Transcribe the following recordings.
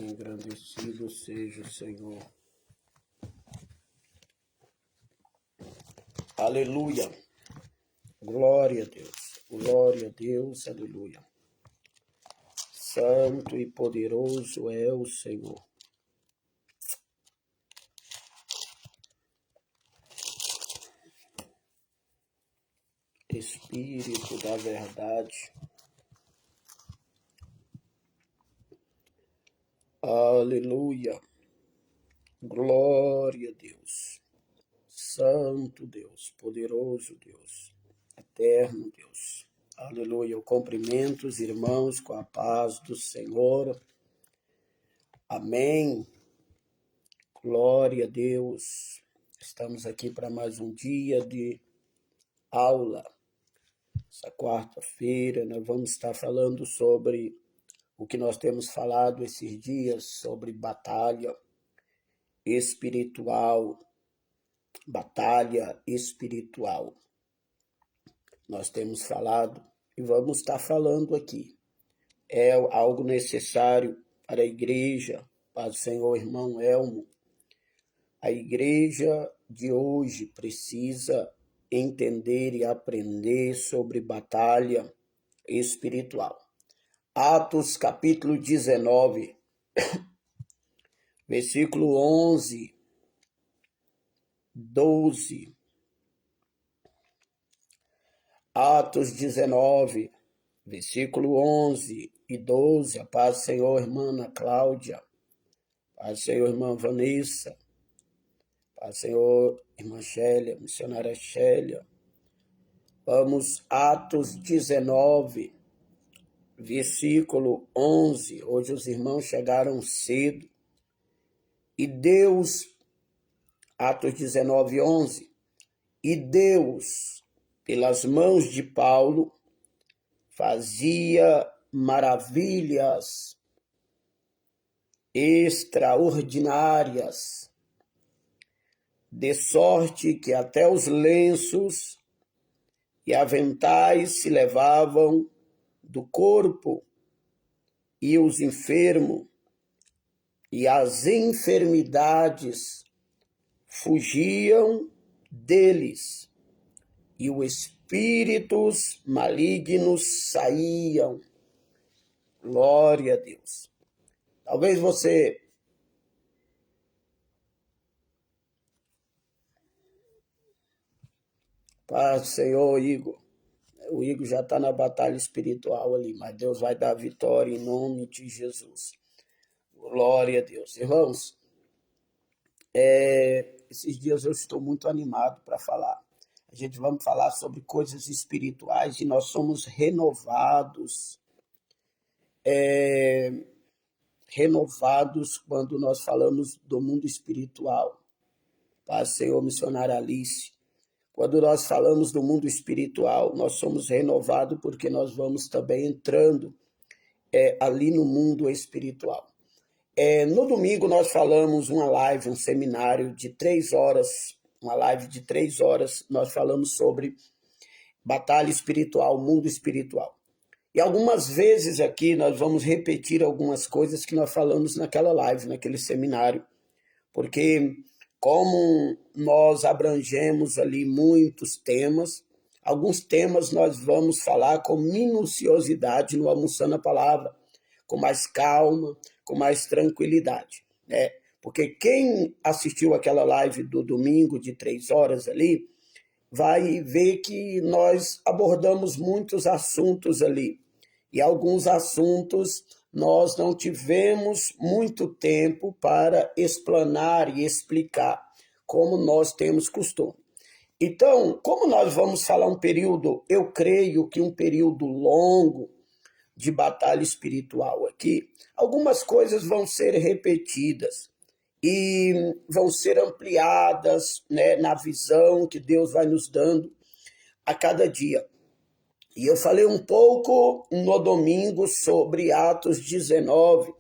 Engrandecido seja o Senhor. Aleluia. Glória a Deus. Glória a Deus. Aleluia. Santo e poderoso é o Senhor. Espírito da verdade. Aleluia. Glória a Deus. Santo Deus, poderoso Deus, eterno Deus. Aleluia. Eu cumprimento os irmãos com a paz do Senhor. Amém. Glória a Deus. Estamos aqui para mais um dia de aula. Essa quarta-feira nós vamos estar falando sobre o que nós temos falado esses dias, sobre batalha espiritual. Batalha espiritual. Nós temos falado e vamos estar falando aqui. É algo necessário para a igreja, para o Senhor irmão Elmo. A igreja de hoje precisa entender e aprender sobre batalha espiritual. Atos capítulo 19, versículo 11, 12. Atos 19, versículo 11 e 12. A paz do Senhor, irmã Ana Cláudia. A paz do Senhor, irmã Vanessa. A paz do Senhor, irmã Chélia, missionária Chélia. Vamos, Atos 19, versículo 11. Hoje os irmãos chegaram cedo. E Deus, Atos 19, 11. E Deus, pelas mãos de Paulo, fazia maravilhas extraordinárias, de sorte que até os lenços e aventais se levavam do corpo, e os enfermos e as enfermidades fugiam deles, e os espíritos malignos saíam. Glória a Deus. Talvez você paz, Senhor, Igor. O Igor já está na batalha espiritual ali, mas Deus vai dar vitória em nome de Jesus. Glória a Deus. Irmãos, esses dias eu estou muito animado para falar. A gente vamos falar sobre coisas espirituais e nós somos renovados. Renovados quando nós falamos do mundo espiritual. Paz, Senhor, missionária Alice. Quando nós falamos do mundo espiritual, nós somos renovados porque nós vamos também entrando ali no mundo espiritual. No domingo nós falamos uma live, um seminário de 3 horas, uma live de 3 horas, nós falamos sobre batalha espiritual, mundo espiritual. E algumas vezes aqui nós vamos repetir algumas coisas que nós falamos naquela live, naquele seminário, porque como nós abrangemos ali muitos temas, alguns temas nós vamos falar com minuciosidade no Almoçando a Palavra, com mais calma, com mais tranquilidade, né? Porque quem assistiu aquela live do domingo de 3 horas ali, vai ver que nós abordamos muitos assuntos ali. E alguns assuntos nós não tivemos muito tempo para explanar e explicar, como nós temos costume. Então, como nós vamos falar um período, eu creio que um período longo de batalha espiritual aqui, algumas coisas vão ser repetidas e vão ser ampliadas, né, na visão que Deus vai nos dando a cada dia. E eu falei um pouco no domingo sobre Atos 19,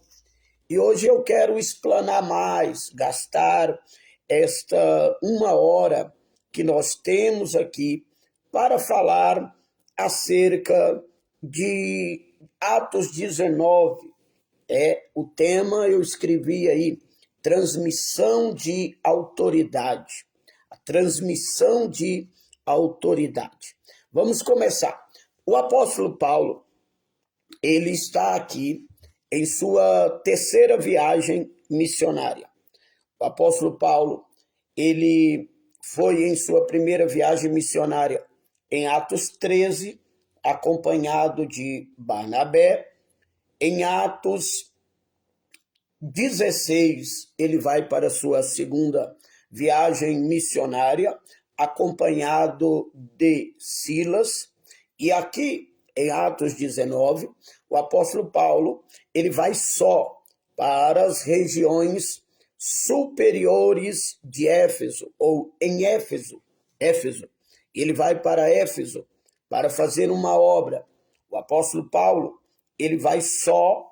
e hoje eu quero explanar mais, gastar esta 1 hora que nós temos aqui para falar acerca de Atos 19, O tema eu escrevi aí, transmissão de autoridade. A transmissão de autoridade. Vamos começar. O apóstolo Paulo, ele está aqui em sua terceira viagem missionária. O apóstolo Paulo, ele foi em sua primeira viagem missionária em Atos 13, acompanhado de Barnabé. Em Atos 16, ele vai para a sua segunda viagem missionária, acompanhado de Silas. E aqui, em Atos 19, o apóstolo Paulo, ele vai só para as regiões superiores de Éfeso, ou em Éfeso. Ele vai para Éfeso para fazer uma obra. O apóstolo Paulo, ele vai só,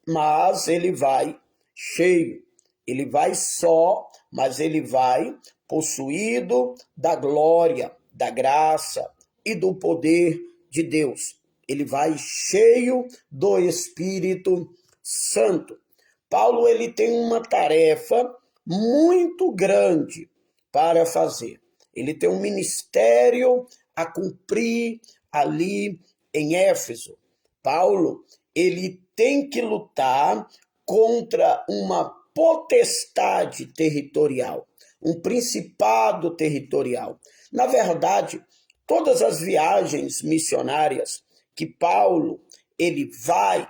mas ele vai cheio. Ele vai só, mas ele vai possuído da glória, da graça e do poder de Deus. Ele vai cheio do Espírito Santo. Paulo, ele tem uma tarefa muito grande para fazer. Ele tem um ministério a cumprir ali em Éfeso. Paulo, ele tem que lutar contra uma potestade territorial, um principado territorial. Na verdade, todas as viagens missionárias que Paulo ele vai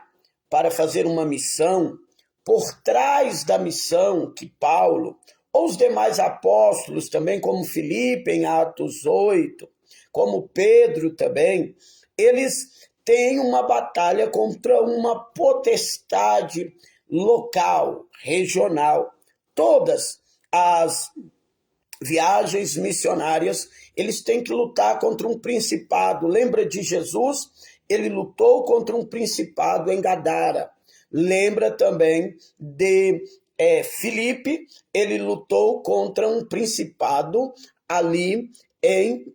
para fazer uma missão, por trás da missão que Paulo, ou os demais apóstolos também, como Filipe em Atos 8, como Pedro também, eles têm uma batalha contra uma potestade local, regional. Todas as viagens missionárias, eles têm que lutar contra um principado. Lembra de Jesus? Ele lutou contra um principado em Gadara. Lembra também de Filipe, ele lutou contra um principado ali em...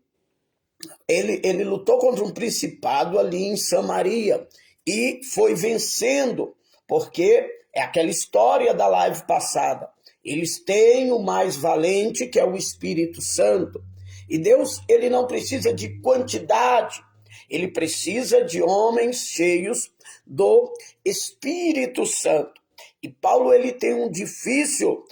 Ele lutou contra um principado ali em Samaria e foi vencendo, porque é aquela história da live passada. Eles têm o mais valente, que é o Espírito Santo. E Deus, ele não precisa de quantidade, ele precisa de homens cheios do Espírito Santo. E Paulo, ele tem um difícil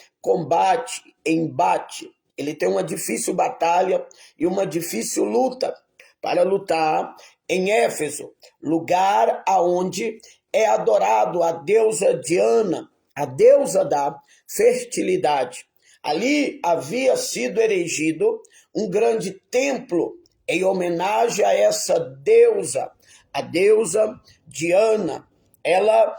embate. Ele tem uma difícil batalha e uma difícil luta para lutar em Éfeso, lugar aonde é adorado a deusa Diana, a deusa da fertilidade. Ali havia sido erigido um grande templo em homenagem a essa deusa, a deusa Diana. Ela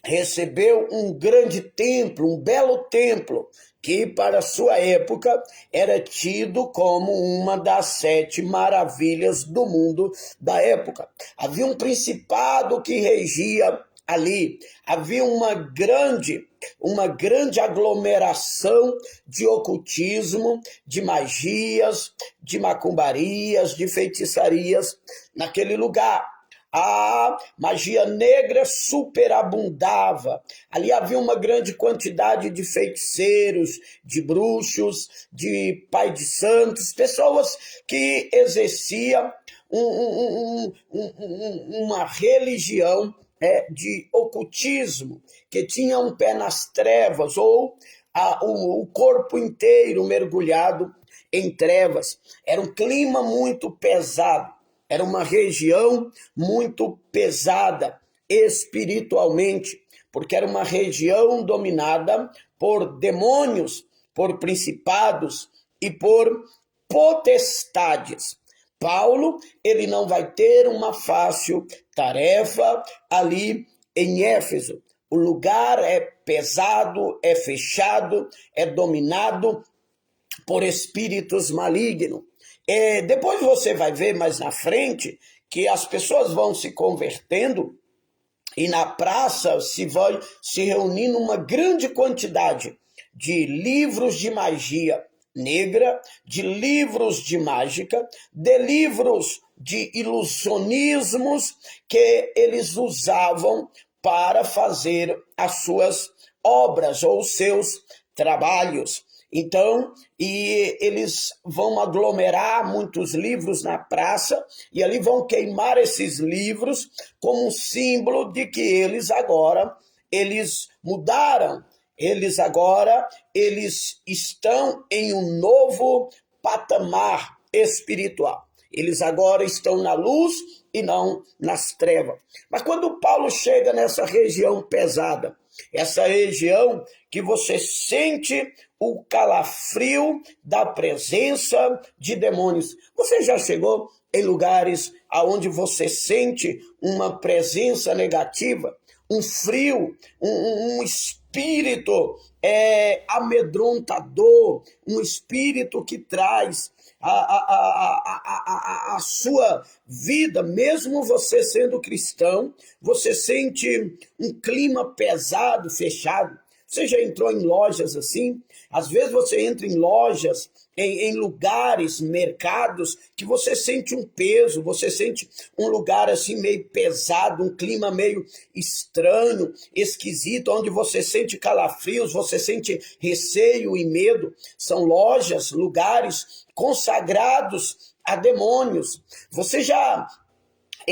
recebeu um grande templo, um belo templo, que para sua época era tido como uma das 7 maravilhas do mundo da época. Havia um principado que regia ali, havia uma grande aglomeração de ocultismo, de magias, de macumbarias, de feitiçarias naquele lugar. A magia negra superabundava. Ali havia uma grande quantidade de feiticeiros, de bruxos, de pai de santos, pessoas que exerciam uma religião de ocultismo, que tinha um pé nas trevas, ou o corpo inteiro mergulhado em trevas. Era um clima muito pesado. Era uma região muito pesada espiritualmente, porque era uma região dominada por demônios, por principados e por potestades. Paulo, ele não vai ter uma fácil tarefa ali em Éfeso. O lugar é pesado, é fechado, é dominado por espíritos malignos. Depois você vai ver mais na frente que as pessoas vão se convertendo e na praça vai se reunindo uma grande quantidade de livros de magia negra, de livros de mágica, de livros de ilusionismos que eles usavam para fazer as suas obras ou os seus trabalhos. Então, e eles vão aglomerar muitos livros na praça e ali vão queimar esses livros como um símbolo de que eles mudaram. Eles estão em um novo patamar espiritual. Eles agora estão na luz e não nas trevas. Mas quando Paulo chega nessa região pesada, essa região que você sente o calafrio da presença de demônios. Você já chegou em lugares onde você sente uma presença negativa, um frio, um espírito amedrontador, um espírito que traz a sua vida, mesmo você sendo cristão, você sente um clima pesado, fechado. Você já entrou em lojas assim? Às vezes você entra em lojas, em lugares, mercados, que você sente um peso, você sente um lugar assim meio pesado, um clima meio estranho, esquisito, onde você sente calafrios, você sente receio e medo. São lojas, lugares consagrados a demônios. Você já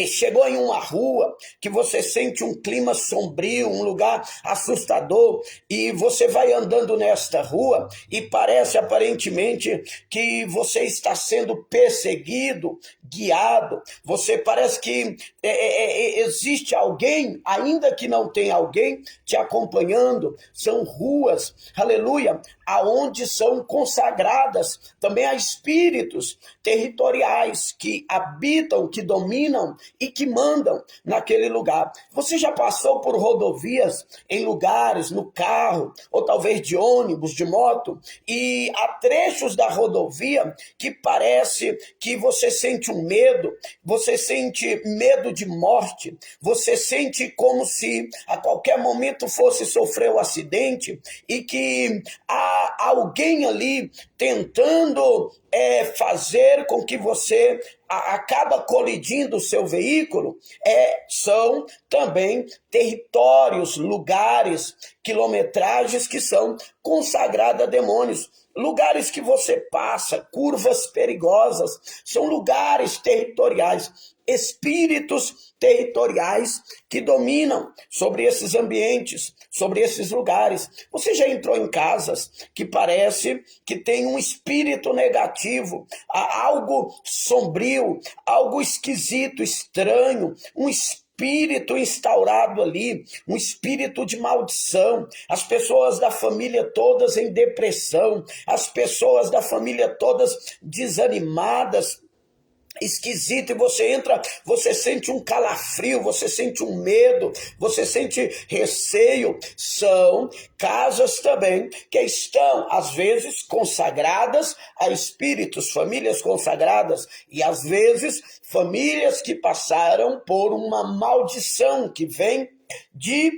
chegou em uma rua que você sente um clima sombrio, um lugar assustador, e você vai andando nesta rua e parece aparentemente que você está sendo perseguido, guiado. Você parece que existe alguém, ainda que não tenha alguém te acompanhando. São ruas, aleluia, aonde são consagradas também a espíritos territoriais que habitam, que dominam e que mandam naquele lugar. Você já passou por rodovias em lugares, no carro, ou talvez de ônibus, de moto, e há trechos da rodovia que parece que você sente um medo, você sente medo de morte, você sente como se a qualquer momento fosse sofrer um acidente e que há alguém ali tentando fazer com que você acaba colidindo o seu veículo. São também territórios, lugares, quilometragens que são consagrados a demônios. Lugares que você passa, curvas perigosas, são lugares territoriais, espíritos territoriais que dominam sobre esses ambientes, sobre esses lugares. Você já entrou em casas que parece que tem um espírito negativo, algo sombrio, algo esquisito, estranho, um espírito instaurado ali, um espírito de maldição, as pessoas da família todas em depressão, as pessoas da família todas desanimadas, esquisito, e você entra, você sente um calafrio, você sente um medo, você sente receio. São casas também que estão, às vezes, consagradas a espíritos, famílias consagradas, e às vezes, famílias que passaram por uma maldição que vem de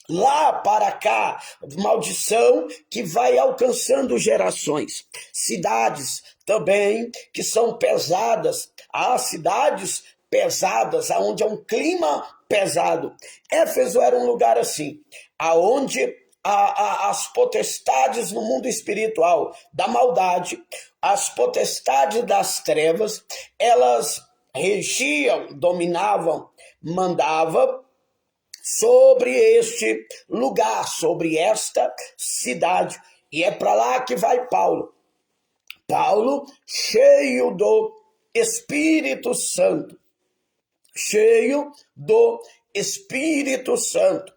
lá para cá, maldição que vai alcançando gerações. Cidades também que são pesadas, há cidades pesadas, onde é um clima pesado. Éfeso era um lugar assim, aonde as potestades no mundo espiritual da maldade, as potestades das trevas, elas regiam, dominavam, mandavam sobre este lugar, sobre esta cidade. E é para lá que vai Paulo. Paulo, cheio do Espírito Santo. Cheio do Espírito Santo.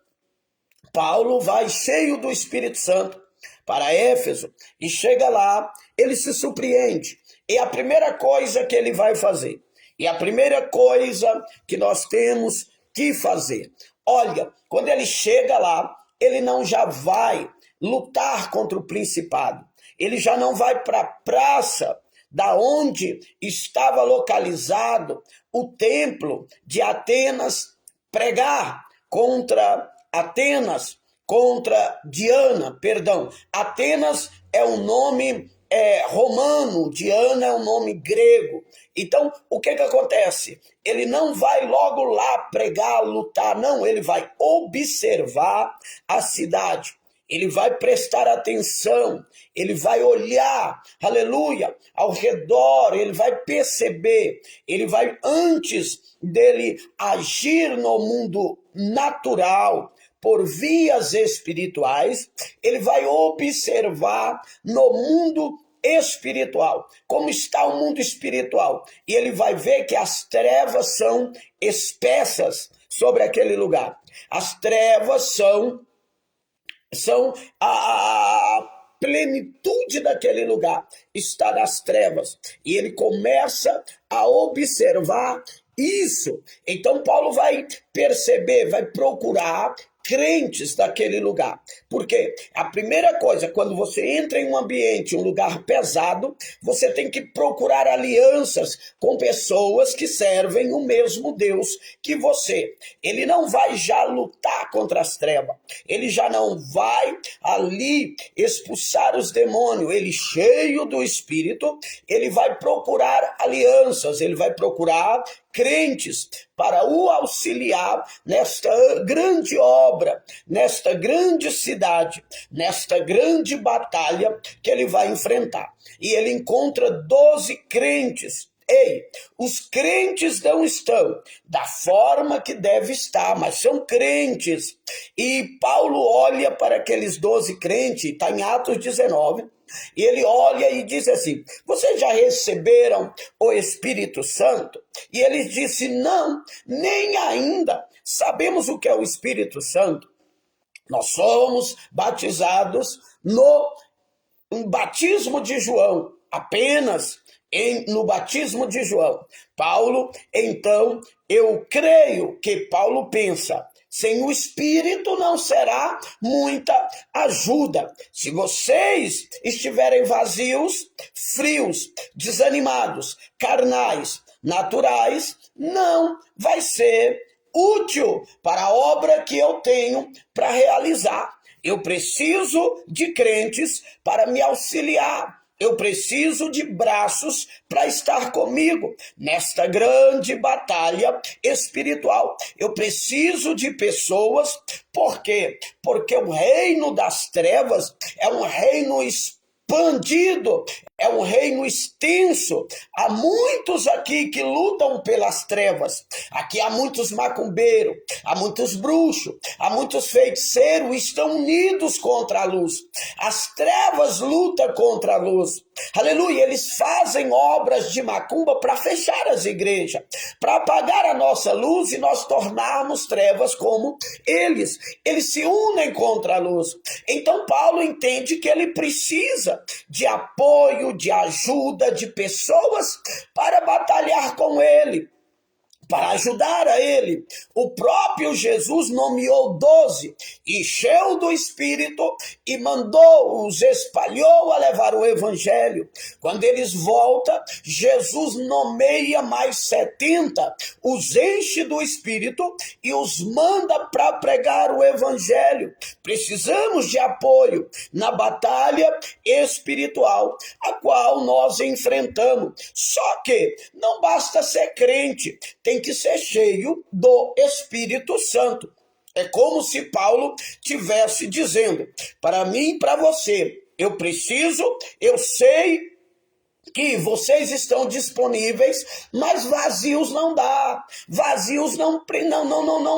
Paulo vai cheio do Espírito Santo para Éfeso e chega lá, ele se surpreende. E a primeira coisa que ele vai fazer, e a primeira coisa que nós temos que fazer, olha, quando ele chega lá, ele não já vai lutar contra o principado. Ele já não vai para a praça da onde estava localizado o templo de Atenas pregar contra Atenas, contra Diana, perdão. Atenas é um nome romano, Diana é um nome grego. Então, o que acontece? Ele não vai logo lá pregar, lutar, não, ele vai observar a cidade. Ele vai prestar atenção, ele vai olhar, aleluia, ao redor, ele vai perceber, ele vai, antes dele agir no mundo natural, por vias espirituais, ele vai observar no mundo espiritual, como está o mundo espiritual, e ele vai ver que as trevas são espessas sobre aquele lugar. As trevas são a plenitude daquele lugar, está nas trevas, e ele começa a observar isso. Então Paulo vai perceber, vai procurar crentes daquele lugar. Porque a primeira coisa, quando você entra em um ambiente, um lugar pesado, você tem que procurar alianças com pessoas que servem o mesmo Deus que você. Ele não vai já lutar contra as trevas. Ele já não vai ali expulsar os demônios. Ele, cheio do Espírito, ele vai procurar alianças, ele vai procurar crentes para o auxiliar nesta grande obra, nesta grande cidade, nesta grande batalha que ele vai enfrentar. E ele encontra 12 crentes. Ei, os crentes não estão da forma que deve estar, mas são crentes. E Paulo olha para aqueles 12 crentes, está em Atos 19, e ele olha e diz assim: vocês já receberam o Espírito Santo? E ele disse: não, nem ainda. Sabemos o que é o Espírito Santo. Nós somos batizados no batismo de João, apenas no batismo de João. Paulo, então, eu creio que Paulo pensa: sem o Espírito não será muita ajuda. Se vocês estiverem vazios, frios, desanimados, carnais, naturais, não vai ser útil para a obra que eu tenho para realizar. Eu preciso de crentes para me auxiliar. Eu preciso de braços para estar comigo nesta grande batalha espiritual. Eu preciso de pessoas, por quê? Porque o reino das trevas é um reino expandido, é um reino extenso. Há muitos aqui que lutam pelas trevas. Aqui há muitos macumbeiros, há muitos bruxos, há muitos feiticeiros, estão unidos contra a luz. As trevas lutam contra a luz. Aleluia, eles fazem obras de macumba para fechar as igrejas, para apagar a nossa luz e nós tornarmos trevas como eles. Eles se unem contra a luz. Então Paulo entende que ele precisa de apoio, de ajuda, de pessoas para batalhar com ele, para ajudar a ele. O próprio Jesus nomeou 12, encheu do Espírito e mandou-os, espalhou a levar o Evangelho. Quando eles voltam, Jesus nomeia mais 70, os enche do Espírito e os manda para pregar o Evangelho. Precisamos de apoio na batalha espiritual, a qual nós enfrentamos. Só que não basta ser crente, tem que ser cheio do Espírito Santo. É como se Paulo tivesse dizendo para mim e para você: eu sei que vocês estão disponíveis, mas vazios não dá. Vazios não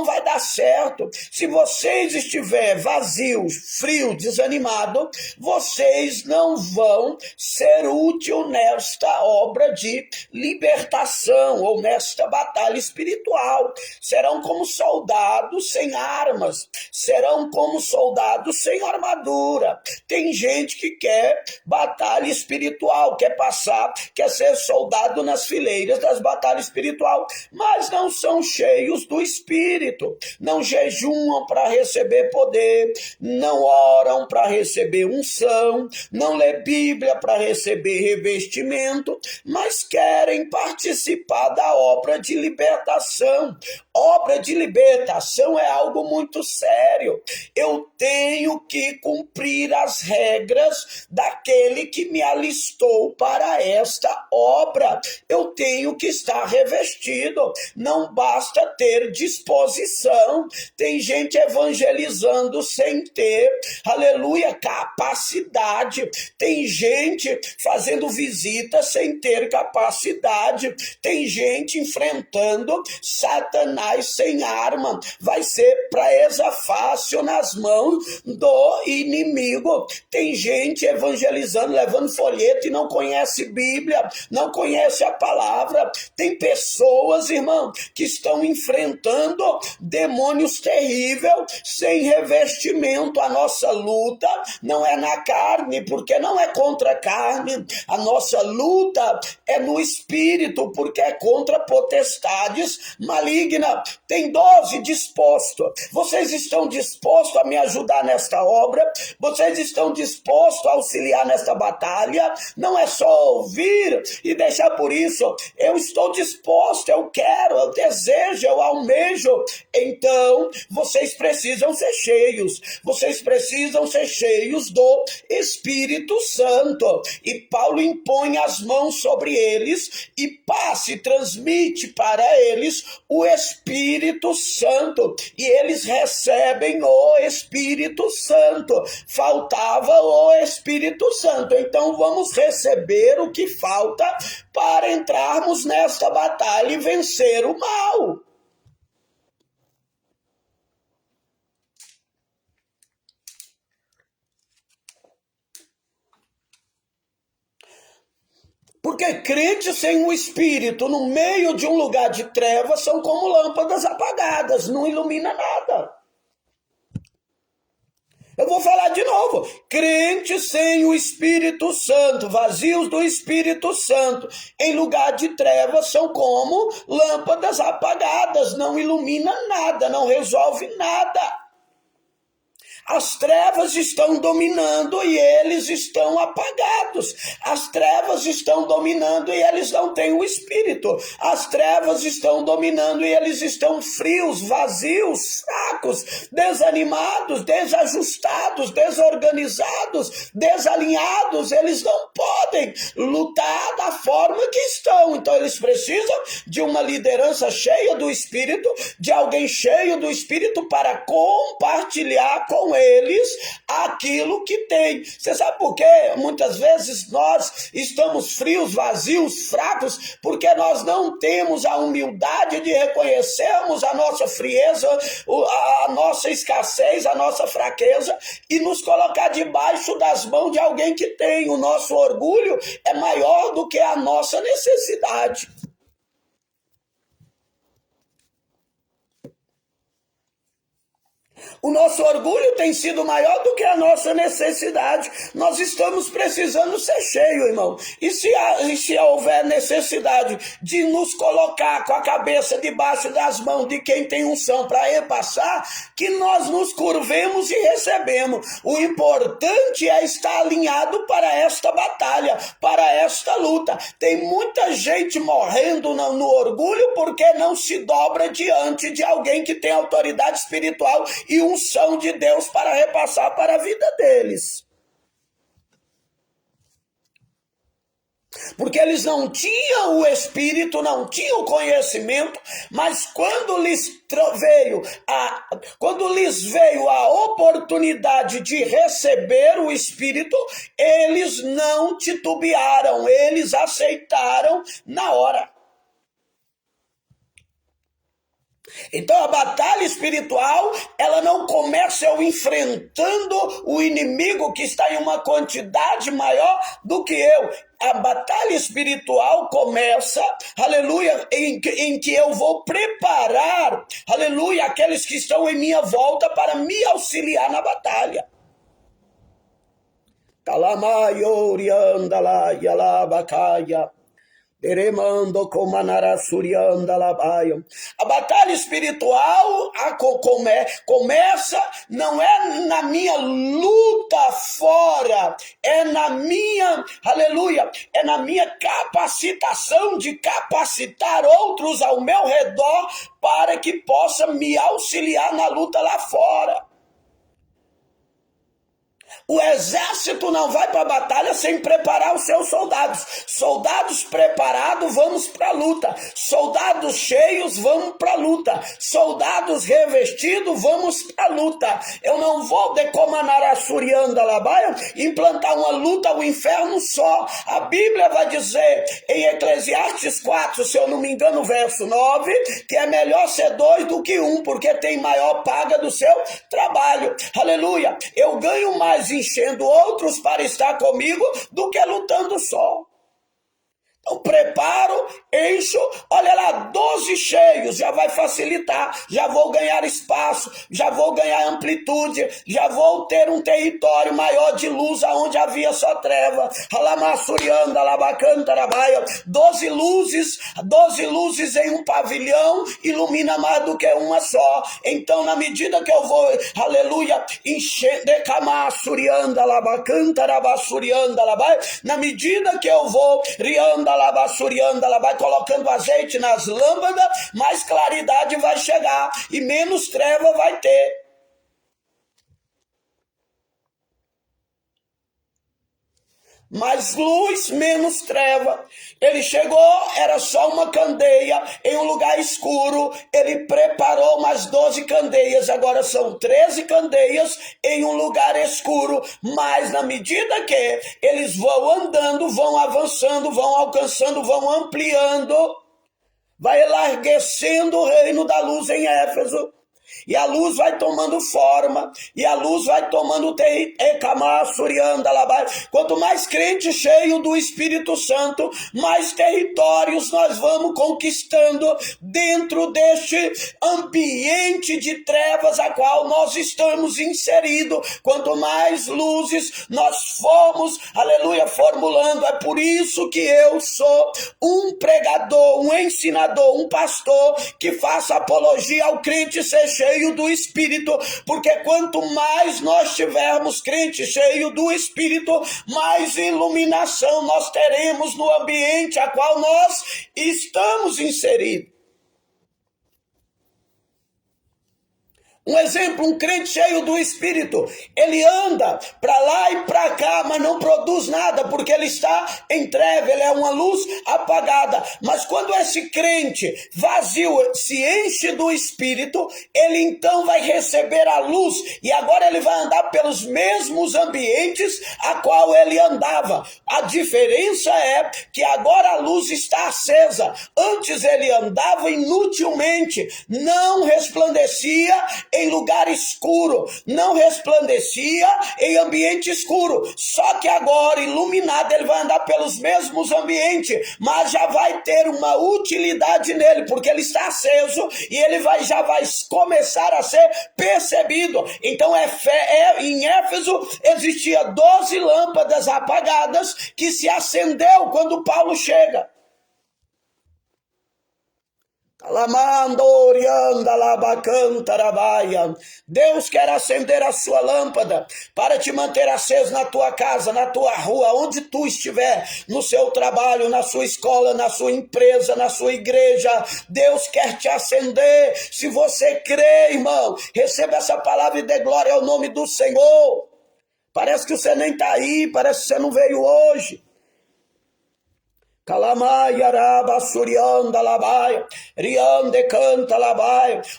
vai dar certo. Se vocês estiverem vazios, frios, desanimados, vocês não vão ser útil nesta obra de libertação ou nesta batalha espiritual. Serão como soldados sem armas, serão como soldados sem armadura. Tem gente que quer batalha espiritual, quer ser soldado nas fileiras das batalhas espirituais, mas não são cheios do Espírito, não jejuam para receber poder, não oram para receber unção, não lê Bíblia para receber revestimento, mas querem participar da obra de libertação. Obra de libertação é algo muito sério. Eu tenho que cumprir as regras daquele que me alistou para esta obra. Eu tenho que estar revestido. Não basta ter disposição. Tem gente evangelizando sem ter, aleluia, capacidade. Tem gente fazendo visita sem ter capacidade. Tem gente enfrentando Satanás sem arma. Vai ser presa fácil nas mãos do inimigo. Tem gente evangelizando, levando folheto e não conhece Bíblia, não conhece a palavra. Tem pessoas, irmão, que estão enfrentando demônios terríveis sem revestimento. A nossa luta não é na carne, porque não é contra a carne. A nossa luta é no espírito, porque é contra potestades malignas. Tem 12 dispostos. Vocês estão dispostos a me ajudar nesta obra? Vocês estão dispostos a auxiliar nesta batalha? Não é só ouvir e deixar por isso. Eu estou disposto, eu quero, eu desejo, eu almejo. Então, vocês precisam ser cheios. Vocês precisam ser cheios do Espírito Santo. E Paulo impõe as mãos sobre eles e passa e transmite para eles o Espírito Santo. E eles recebem o Espírito Santo. Faltava o Espírito Santo. Então vamos receber o que falta para entrarmos nesta batalha e vencer o mal. Porque crentes sem o Espírito no meio de um lugar de trevas são como lâmpadas apagadas, não ilumina nada. Eu vou falar de novo. Crentes sem o Espírito Santo, vazios do Espírito Santo, em lugar de trevas, são como lâmpadas apagadas, não ilumina nada, não resolve nada. As trevas estão dominando e eles estão apagados. As trevas estão dominando e eles não têm o Espírito. As trevas estão dominando e eles estão frios, vazios, fracos, desanimados, desajustados, desorganizados, desalinhados. Eles não podem lutar da forma que estão. Então eles precisam de uma liderança cheia do Espírito, de alguém cheio do Espírito para compartilhar com eles aquilo que tem. Você sabe por quê? Muitas vezes nós estamos frios, vazios, fracos, porque nós não temos a humildade de reconhecermos a nossa frieza, a nossa escassez, a nossa fraqueza e nos colocar debaixo das mãos de alguém que tem. O nosso orgulho é maior do que a nossa necessidade. O nosso orgulho tem sido maior do que a nossa necessidade. Nós estamos precisando ser cheios, irmão. E se houver necessidade de nos colocar com a cabeça debaixo das mãos de quem tem unção para repassar, que nós nos curvemos e recebemos. O importante é estar alinhado para esta batalha, para esta luta. Tem muita gente morrendo no orgulho porque não se dobra diante de alguém que tem autoridade espiritual e unção de Deus para repassar para a vida deles. Porque eles não tinham o Espírito, não tinham o conhecimento, mas quando lhes veio a oportunidade de receber o Espírito, eles não titubearam, eles aceitaram na hora. Então a batalha espiritual, ela não começa eu enfrentando o inimigo que está em uma quantidade maior do que eu. A batalha espiritual começa, aleluia, em que eu vou preparar, aleluia, aqueles que estão em minha volta para me auxiliar na batalha. Deremando comanara surianda labaia. A batalha espiritual começa, não é na minha luta fora, é na minha, aleluia, é na minha capacitação de capacitar outros ao meu redor para que possa me auxiliar na luta lá fora. O exército não vai para a batalha sem preparar os seus soldados. Soldados preparados, vamos para a luta. Soldados cheios, vamos para a luta. Soldados revestidos, vamos para a luta. Eu não vou decomanar a Surianda Labaia, implantar uma luta ao inferno só. A Bíblia vai dizer em Eclesiastes 4, se eu não me engano, verso 9, que é melhor ser 2 do que 1, porque tem maior paga do seu trabalho. Aleluia. Eu ganho mais enchendo outros para estar comigo do que lutando só. Então preparo, encho, olha lá, 12 cheios, já vai facilitar, já vou ganhar espaço, já vou ganhar amplitude, já vou ter um território maior de luz aonde havia só treva. 12 luzes em um pavilhão ilumina mais do que uma só. Então na medida que eu vou, aleluia, encher na medida que eu vou ela vai colocando azeite nas lâmpadas, mais claridade vai chegar e menos treva vai ter. Mais luz, menos treva. Ele chegou, era só uma candeia em um lugar escuro. Ele preparou mais 12 candeias. Agora são 13 candeias em um lugar escuro. Mas na medida que eles vão andando, vão avançando, vão alcançando, vão ampliando, vai enlarguecendo o reino da luz em Éfeso. E a luz vai tomando forma, e a luz vai tomando quanto mais crente cheio do Espírito Santo, mais territórios nós vamos conquistando dentro deste ambiente de trevas a qual nós estamos inseridos. Quanto mais luzes nós formos, aleluia, formulando. É por isso que eu sou um pregador, um ensinador, um pastor que faça apologia ao crente ser cheio do Espírito, porque quanto mais nós tivermos crente cheio do Espírito, mais iluminação nós teremos no ambiente a qual nós estamos inseridos. Um exemplo, um crente cheio do Espírito, ele anda para lá e para cá, mas não produz nada, porque ele está em treva, ele é uma luz apagada. Mas quando esse crente vazio se enche do Espírito, ele então vai receber a luz, e agora ele vai andar pelos mesmos ambientes a qual ele andava. A diferença é que agora a luz está acesa. Antes ele andava inutilmente, não resplandecia em lugar escuro, não resplandecia em ambiente escuro, só que agora iluminado ele vai andar pelos mesmos ambientes, mas já vai ter uma utilidade nele, porque ele está aceso e ele já vai começar a ser percebido. Então em Éfeso existia 12 lâmpadas apagadas que se acendeu quando Paulo chega. Deus quer acender a sua lâmpada para te manter aceso na tua casa, na tua rua, onde tu estiver, no seu trabalho, na sua escola, na sua empresa, na sua igreja. Deus quer te acender. Se você crê, irmão, receba essa palavra e dê glória ao nome do Senhor. Parece que você nem está aí, parece que você não veio hoje.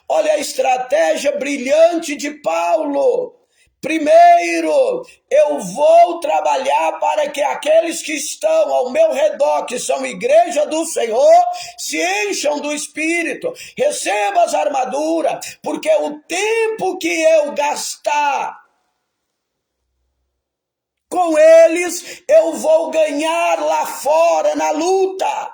Olha a estratégia brilhante de Paulo. Primeiro, eu vou trabalhar para que aqueles que estão ao meu redor, que são igreja do Senhor, se encham do Espírito, recebam as armaduras, porque o tempo que eu gastar com eles, eu vou ganhar lá fora na luta.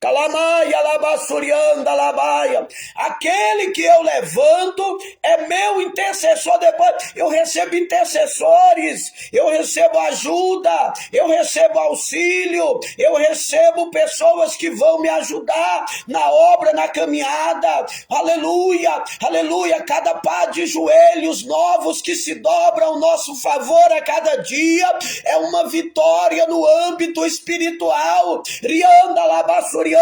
Calamaia, labassurianda, labaia. Aquele que eu levanto é meu intercessor. Depois eu recebo intercessores, eu recebo ajuda, eu recebo auxílio, eu recebo pessoas que vão me ajudar na obra, na caminhada. Aleluia, aleluia. Cada par de joelhos novos que se dobram ao nosso favor a cada dia é uma vitória no âmbito espiritual. Rianda, labassurianda,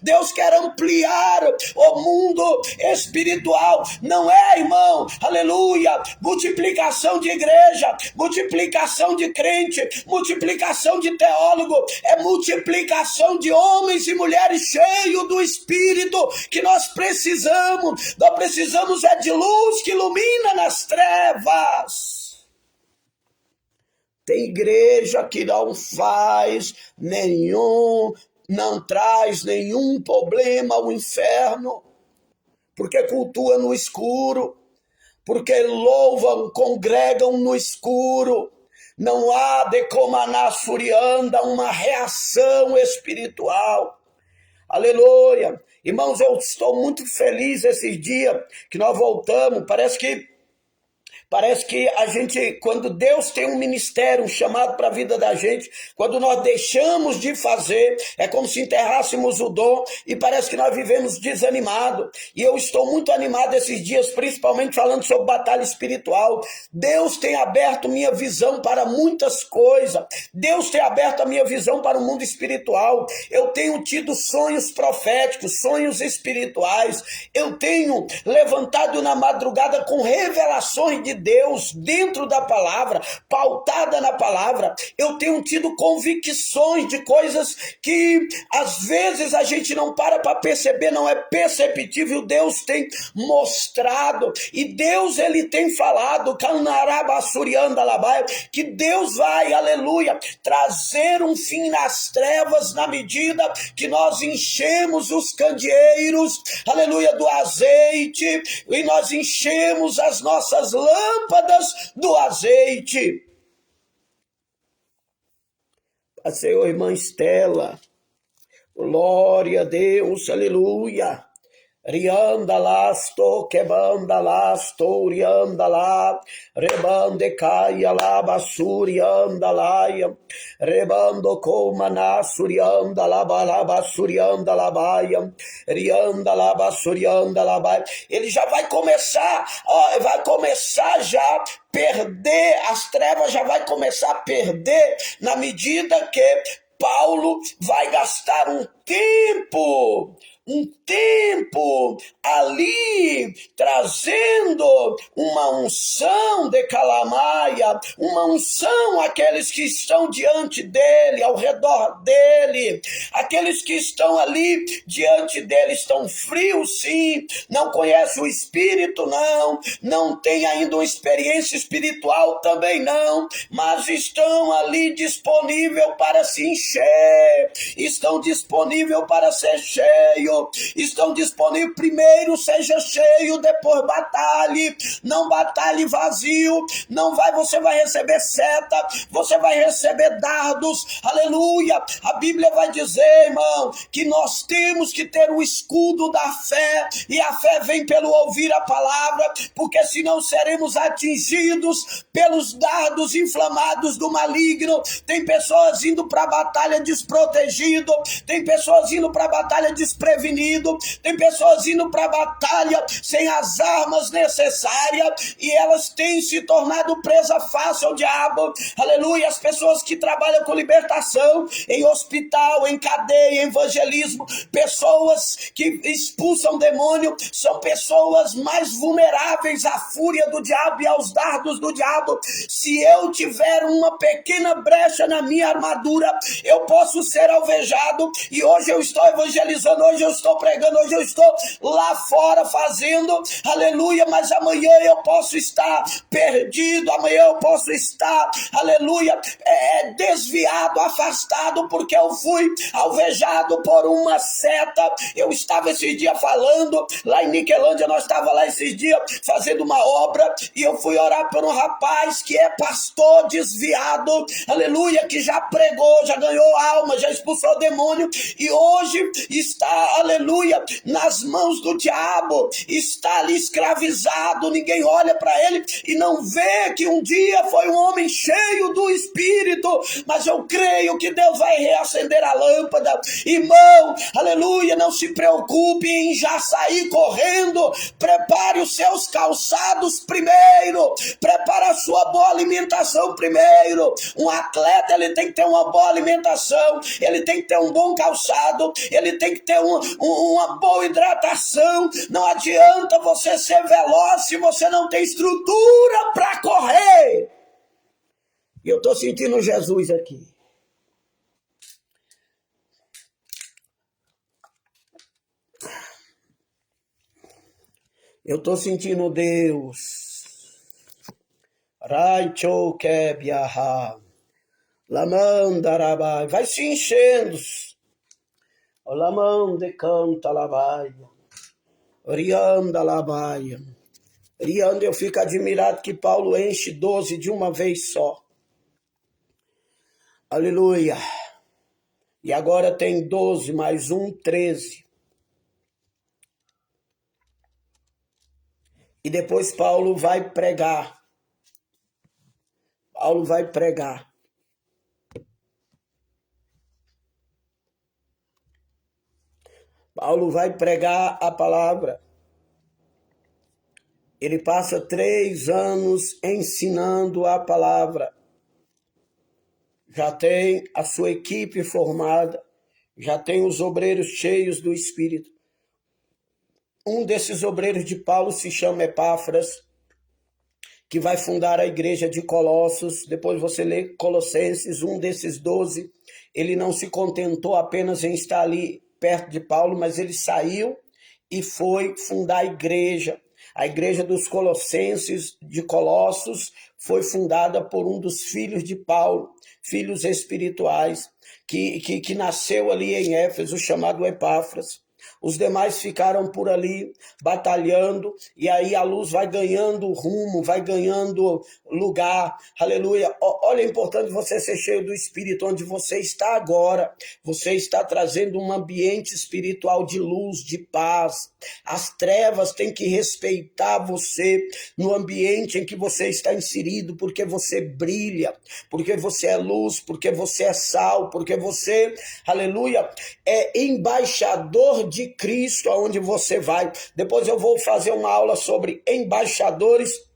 Deus quer ampliar o mundo espiritual. Não é, irmão, aleluia, multiplicação de igreja, multiplicação de crente, multiplicação de teólogo, é multiplicação de homens e mulheres cheios do Espírito que nós precisamos. Nós precisamos é de luz que ilumina nas trevas. Tem igreja que não traz nenhum problema ao inferno, porque cultua no escuro, porque louvam, congregam no escuro. Não há de comaná surianda uma reação espiritual. Aleluia. Irmãos, eu estou muito feliz esses dias que nós voltamos. Parece que a gente, quando Deus tem um ministério, um chamado para a vida da gente, quando nós deixamos de fazer, é como se enterrássemos o dom e parece que nós vivemos desanimado. E eu estou muito animado esses dias, principalmente falando sobre batalha espiritual. Deus tem aberto minha visão para muitas coisas. Deus tem aberto a minha visão para o mundo espiritual. Eu tenho tido sonhos proféticos, sonhos espirituais. Eu tenho levantado na madrugada com revelações de Deus dentro da palavra, pautada na palavra. Eu tenho tido convicções de coisas que às vezes a gente não para perceber, não é perceptível. Deus tem mostrado e Deus ele tem falado que Deus vai, aleluia, trazer um fim nas trevas na medida que nós enchemos os candeeiros, aleluia, do azeite, e nós enchemos as nossas lâmpadas do azeite. A Senhor, irmã Estela, glória a Deus, aleluia. Rianda lasto, quebanda lasto, rianda lá, rebande caia lá, basurianda laia, rebando comana, surianda lá, basurianda lá, baia, rianda lá, basurianda lá, baia. Ele já vai começar já perder, as trevas já vai começar a perder na medida que Paulo vai gastar um tempo ali, trazendo uma unção de calamaia, uma unção àqueles que estão diante dele, ao redor dele. Aqueles que estão ali diante dele estão frios, sim, não conhecem o Espírito, não tem ainda uma experiência espiritual também não, mas estão ali disponíveis para se encher, estão disponíveis para ser cheio, estão disponíveis. Primeiro seja cheio, depois batalhe. Não batalhe vazio. Você vai receber seta, você vai receber dardos, aleluia. A Bíblia vai dizer, irmão, que nós temos que ter o escudo da fé, e a fé vem pelo ouvir a palavra, porque senão seremos atingidos pelos dardos inflamados do maligno. Tem pessoas indo para a batalha desprotegido, tem pessoas indo para a batalha desprevenido, tem pessoas indo para a batalha sem as armas necessárias, e elas têm se tornado presa fácil ao diabo, aleluia. As pessoas que trabalham com libertação em hospital, em cadeia, em evangelismo, pessoas que expulsam demônio, são pessoas mais vulneráveis à fúria do diabo e aos dardos do diabo. Se eu tiver uma pequena brecha na minha armadura, eu posso ser alvejado. E hoje eu estou evangelizando, hoje eu eu estou pregando, hoje eu estou lá fora fazendo, aleluia, mas amanhã eu posso estar perdido, amanhã eu posso estar, aleluia, desviado, afastado, porque eu fui alvejado por uma seta. Eu estava esses dias falando, lá em Niquelândia, nós estávamos lá esses dias fazendo uma obra, e eu fui orar por um rapaz que é pastor desviado, aleluia, que já pregou, já ganhou alma, já expulsou o demônio, e hoje está, aleluia, nas mãos do diabo, está ali escravizado, ninguém olha para ele e não vê que um dia foi um homem cheio do Espírito, mas eu creio que Deus vai reacender a lâmpada. Irmão, aleluia, não se preocupe em já sair correndo, prepare os seus calçados primeiro, prepare a sua boa alimentação primeiro. Um atleta, ele tem que ter uma boa alimentação, ele tem que ter um bom calçado, ele tem que ter uma boa hidratação. Não adianta você ser veloz se você não tem estrutura para correr. E eu estou sentindo Jesus aqui. Eu estou sentindo Deus. Raicho kebiaha. Lamandarabai. Vai se enchendo. Lamande canta labai. Rianda labai. Rianda, eu fico admirado que Paulo enche 12 de uma vez só. Aleluia. E agora tem 12 mais 1, 13. E depois Paulo vai pregar. Paulo vai pregar. Paulo vai pregar a palavra. Ele passa 3 anos ensinando a palavra. Já tem a sua equipe formada. Já tem os obreiros cheios do Espírito. Um desses obreiros de Paulo se chama Epáfras, que vai fundar a igreja de Colossos. Depois você lê Colossenses, um desses 12. Ele não se contentou apenas em estar ali perto de Paulo, mas ele saiu e foi fundar a igreja. A igreja dos Colossenses de Colossos foi fundada por um dos filhos de Paulo, filhos espirituais, que nasceu ali em Éfeso, chamado Epáfras. Os demais ficaram por ali batalhando, e aí a luz vai ganhando rumo, vai ganhando lugar. Aleluia. Olha, é importante você ser cheio do Espírito. Onde você está agora, você está trazendo um ambiente espiritual de luz, de paz. As trevas têm que respeitar você no ambiente em que você está inserido, porque você brilha, porque você é luz, porque você é sal, porque você, aleluia, é embaixador de Cristo aonde você vai. Depois eu vou fazer uma aula sobre embaixadores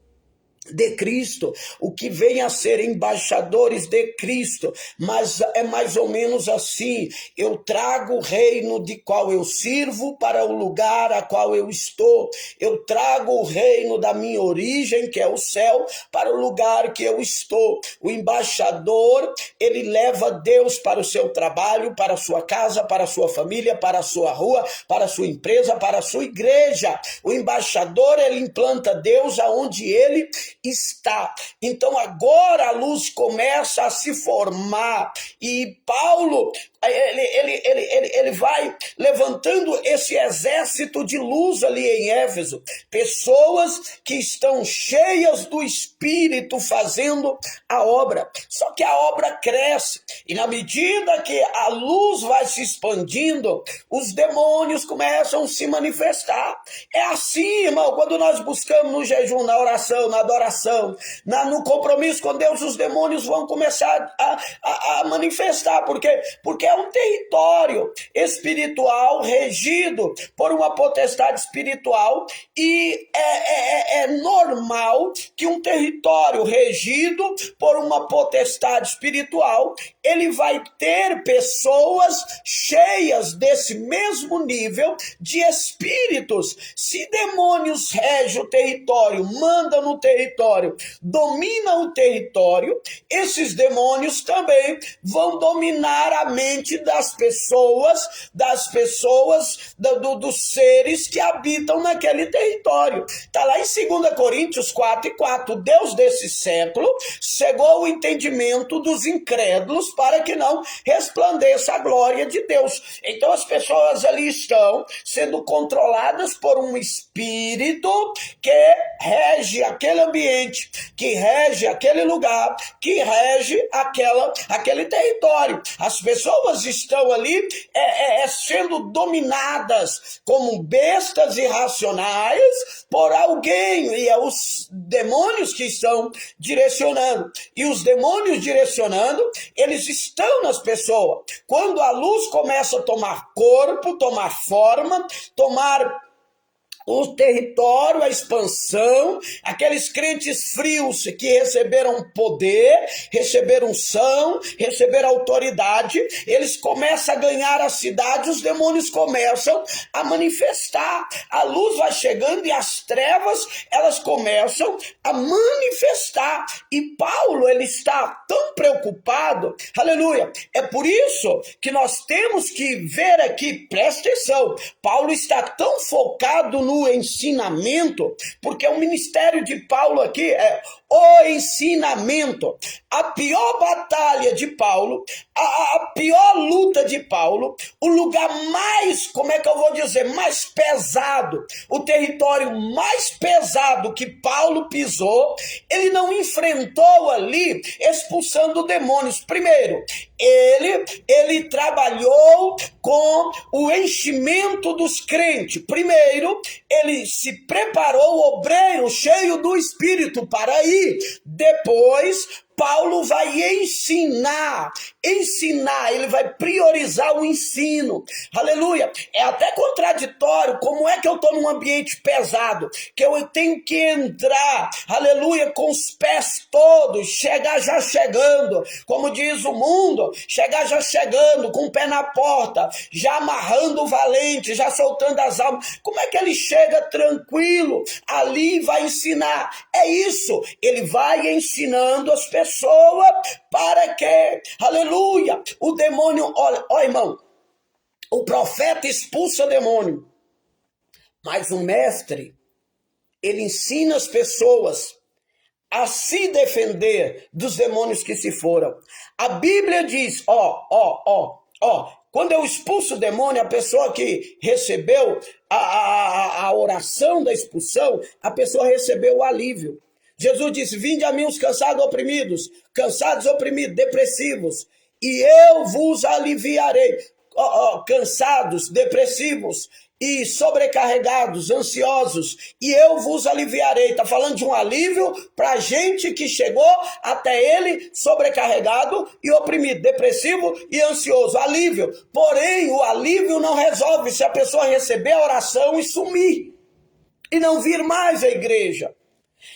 de Cristo, o que vem a ser embaixadores de Cristo, mas é mais ou menos assim: eu trago o reino de qual eu sirvo para o lugar a qual eu estou, eu trago o reino da minha origem, que é o céu, para o lugar que eu estou. O embaixador, ele leva Deus para o seu trabalho, para a sua casa, para a sua família, para a sua rua, para a sua empresa, para a sua igreja. O embaixador, ele implanta Deus aonde ele está. Então agora a luz começa a se formar, e Paulo ele vai levantando esse exército de luz ali em Éfeso, pessoas que estão cheias do Espírito fazendo a obra. Só que a obra cresce, e na medida que a luz vai se expandindo, os demônios começam a se manifestar. É assim, irmão, quando nós buscamos no jejum, na oração, na adoração, no compromisso com Deus, os demônios vão começar a manifestar, porque é um território espiritual regido por uma potestade espiritual, e é normal que um território regido por uma potestade espiritual, ele vai ter pessoas cheias desse mesmo nível de espíritos. Se demônios regem o território, mandam no território, dominam o território, esses demônios também vão dominar a mente mente das pessoas, dos seres que habitam naquele território. Está lá em 2 Coríntios 4:4. Deus desse século cegou o entendimento dos incrédulos para que não resplandeça a glória de Deus. Então as pessoas ali estão sendo controladas por um espírito que rege aquele ambiente, que rege aquele lugar, que rege aquele território. As pessoas estão ali sendo dominadas como bestas irracionais por alguém, e é os demônios que estão direcionando. E os demônios direcionando, eles estão nas pessoas. Quando a luz começa a tomar corpo, tomar forma, tomar o território, a expansão, aqueles crentes frios que receberam poder, receberam unção, receberam autoridade, eles começam a ganhar a cidade, os demônios começam a manifestar. A luz vai chegando e as trevas, elas começam a manifestar. E Paulo, ele está tão preocupado, aleluia, é por isso que nós temos que ver aqui, presta atenção, Paulo está tão focado no ensinamento, porque o ministério de Paulo aqui é o ensinamento. A pior batalha de Paulo, a pior luta de Paulo, o lugar mais, como é que eu vou dizer, mais pesado, o território mais pesado que Paulo pisou, ele não enfrentou ali expulsando demônios. Primeiro, ele trabalhou com o enchimento dos crentes. Primeiro, ele se preparou obreiro cheio do Espírito para ir. Depois, Paulo vai ensinar, ele vai priorizar o ensino, aleluia. É até contraditório, como é que eu estou num ambiente pesado, que eu tenho que entrar, aleluia, com os pés todos, chegar já chegando, como diz o mundo, chegar já chegando, com o pé na porta, já amarrando o valente, já soltando as almas. Como é que ele chega tranquilo, ali vai ensinar? É isso, ele vai ensinando as pessoas para que, aleluia, o demônio, olha, irmão, o profeta expulsa o demônio, mas o mestre, ele ensina as pessoas a se defender dos demônios que se foram. A Bíblia diz, quando eu expulso o demônio, a pessoa que recebeu a oração da expulsão, a pessoa recebeu o alívio. Jesus disse, vinde a mim os cansados, oprimidos, depressivos, e eu vos aliviarei. Cansados, depressivos e sobrecarregados, ansiosos, e eu vos aliviarei. Está falando de um alívio para gente que chegou até ele sobrecarregado e oprimido, depressivo e ansioso. Alívio. Porém, o alívio não resolve se a pessoa receber a oração e sumir e não vir mais à igreja.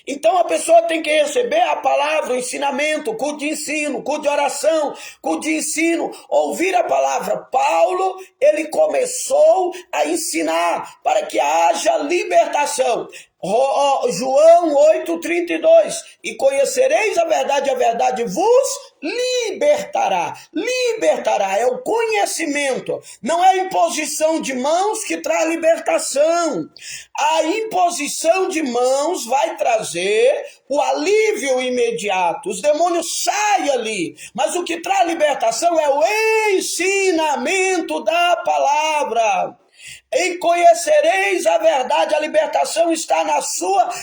Então a pessoa tem que receber a palavra, o ensinamento, culto de ensino, culto de oração, culto de ensino, ouvir a palavra. Paulo, ele começou a ensinar para que haja libertação. João 8:32, e conhecereis a verdade vos libertará. Libertará, é o conhecimento, não é a imposição de mãos que traz libertação. A imposição de mãos vai trazer o alívio imediato, os demônios saem ali, mas o que traz libertação é o ensinamento da palavra. E conhecereis a verdade, a libertação está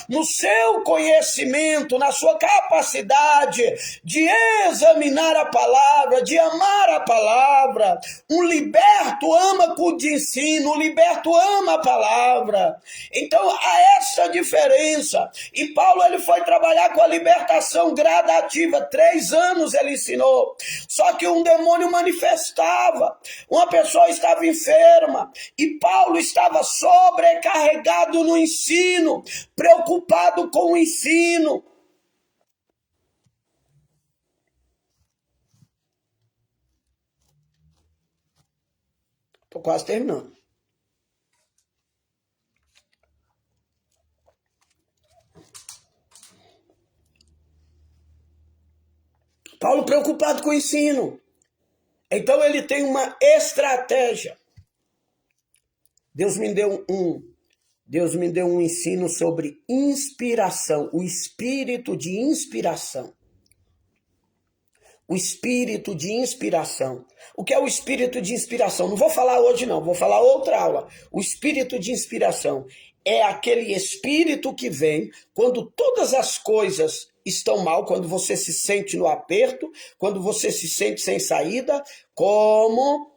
no seu conhecimento, na sua capacidade de examinar a palavra, de amar a palavra. Um liberto ama culto de ensino, um liberto ama a palavra. Então há essa diferença. E Paulo, ele foi trabalhar com a libertação gradativa, 3 anos ele ensinou. Só que um demônio manifestava, uma pessoa estava enferma, e Paulo estava sobrecarregado no ensino, preocupado com o ensino. Estou quase terminando. Paulo preocupado com o ensino. Então ele tem uma estratégia. Deus me deu um ensino sobre inspiração, o espírito de inspiração. O espírito de inspiração. O que é o espírito de inspiração? Não vou falar hoje não, vou falar outra aula. O espírito de inspiração é aquele espírito que vem quando todas as coisas estão mal, quando você se sente no aperto, quando você se sente sem saída, quando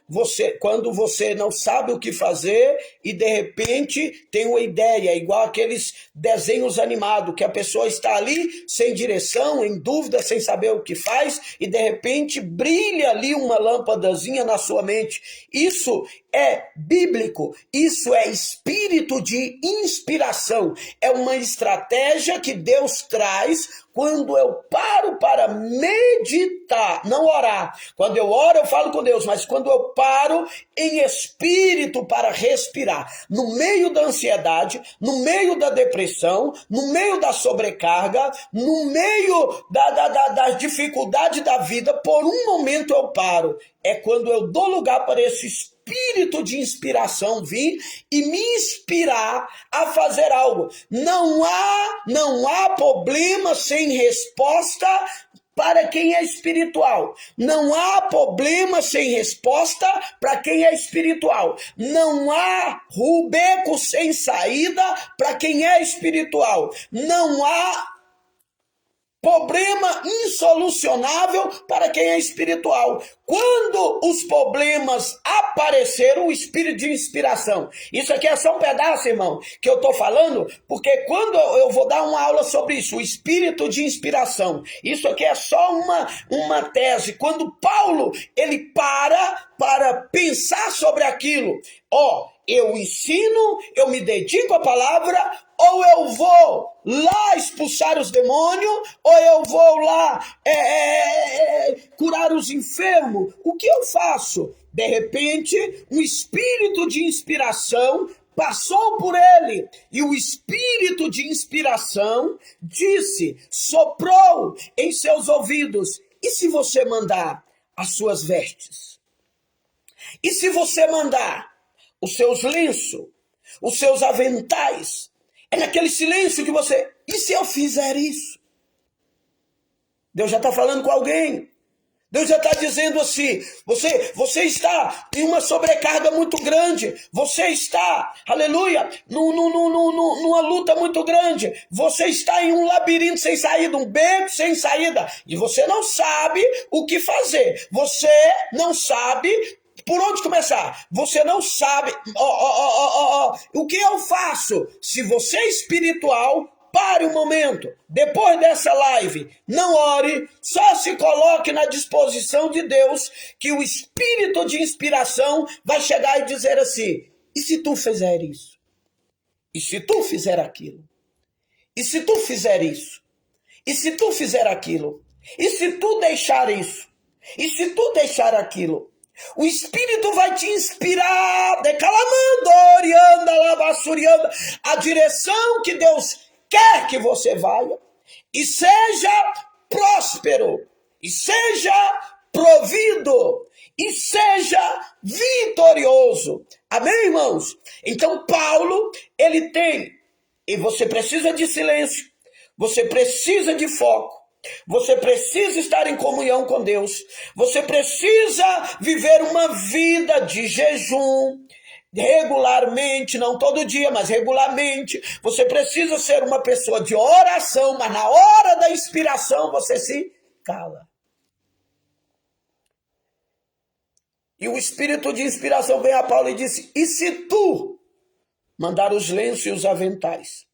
você não sabe o que fazer e de repente tem uma ideia, igual aqueles desenhos animados, que a pessoa está ali sem direção, em dúvida, sem saber o que faz e de repente brilha ali uma lâmpadazinha na sua mente. Isso é bíblico, isso é espírito de inspiração, é uma estratégia que Deus traz quando eu paro para meditar, não orar. Quando eu oro, eu falo com Deus, mas quando eu paro em espírito para respirar, no meio da ansiedade, no meio da depressão, no meio da sobrecarga, no meio da dificuldade da vida, por um momento eu paro. É quando eu dou lugar para esse espírito de inspiração vir e me inspirar a fazer algo. Não há problema sem resposta para quem é espiritual. Não há problema sem resposta para quem é espiritual. Não há beco sem saída para quem é espiritual. Não há problema insolucionável para quem é espiritual. Quando os problemas apareceram, o espírito de inspiração. Isso aqui é só um pedaço, irmão, que eu estou falando, porque quando eu vou dar uma aula sobre isso, o espírito de inspiração. Isso aqui é só uma tese. Quando Paulo, ele para pensar sobre aquilo. Eu ensino, eu me dedico à palavra, ou eu vou lá expulsar os demônios, ou eu vou lá curar os enfermos. O que eu faço? De repente, um espírito de inspiração passou por ele, e o espírito de inspiração soprou em seus ouvidos. E se você mandar as suas vestes? E se você mandar os seus lenços, os seus aventais? É naquele silêncio que você... E se eu fizer isso? Deus já está falando com alguém. Deus já está dizendo assim, você está em uma sobrecarga muito grande, você está, aleluia, numa luta muito grande, você está em um labirinto sem saída, um beco sem saída, e você não sabe o que fazer, você não sabe por onde começar, você não sabe, o que eu faço? Se você é espiritual, pare um momento, depois dessa live, não ore, só se coloque na disposição de Deus, que o espírito de inspiração vai chegar e dizer assim, e se tu fizer isso? E se tu fizer aquilo? E se tu fizer isso? E se tu fizer aquilo? E se tu deixar isso? E se tu deixar aquilo? O Espírito vai te inspirar, declamando, orianda, lavassurianda, a direção que Deus quer que você vá, e seja próspero, e seja provido, e seja vitorioso. Amém, irmãos? Então Paulo, ele tem, e você precisa de silêncio, você precisa de foco, você precisa estar em comunhão com Deus, você precisa viver uma vida de jejum, regularmente, não todo dia, mas regularmente. Você precisa ser uma pessoa de oração, mas na hora da inspiração você se cala. E o espírito de inspiração vem a Paulo e disse, e se tu mandar os lenços e os aventais?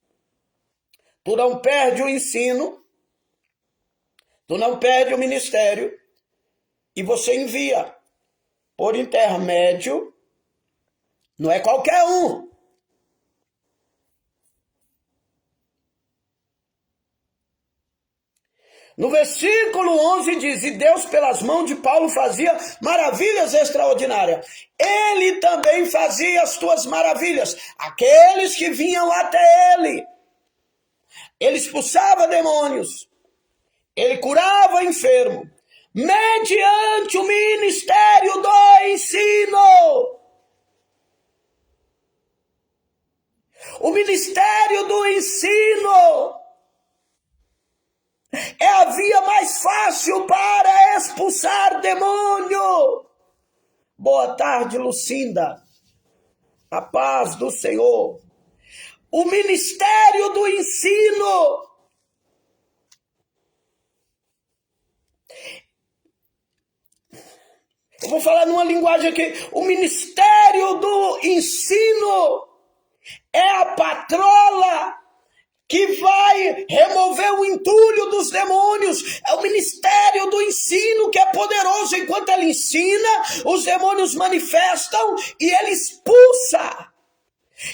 Tu não perde o ensino, tu não perde o ministério, e você envia por intermédio. Não é qualquer um. No versículo 11 diz, e Deus pelas mãos de Paulo fazia maravilhas extraordinárias. Ele também fazia as tuas maravilhas. Aqueles que vinham até ele. Ele expulsava demônios. Ele curava enfermo. mediante o ministério do ensino. O ministério do ensino é a via mais fácil para expulsar demônio. Boa tarde, Lucinda. A paz do Senhor. O ministério do ensino eu vou falar numa linguagem aqui. O ministério do ensino é a patrola que vai remover o entulho dos demônios. É o ministério do ensino que é poderoso. Enquanto ele ensina, os demônios manifestam e ele expulsa.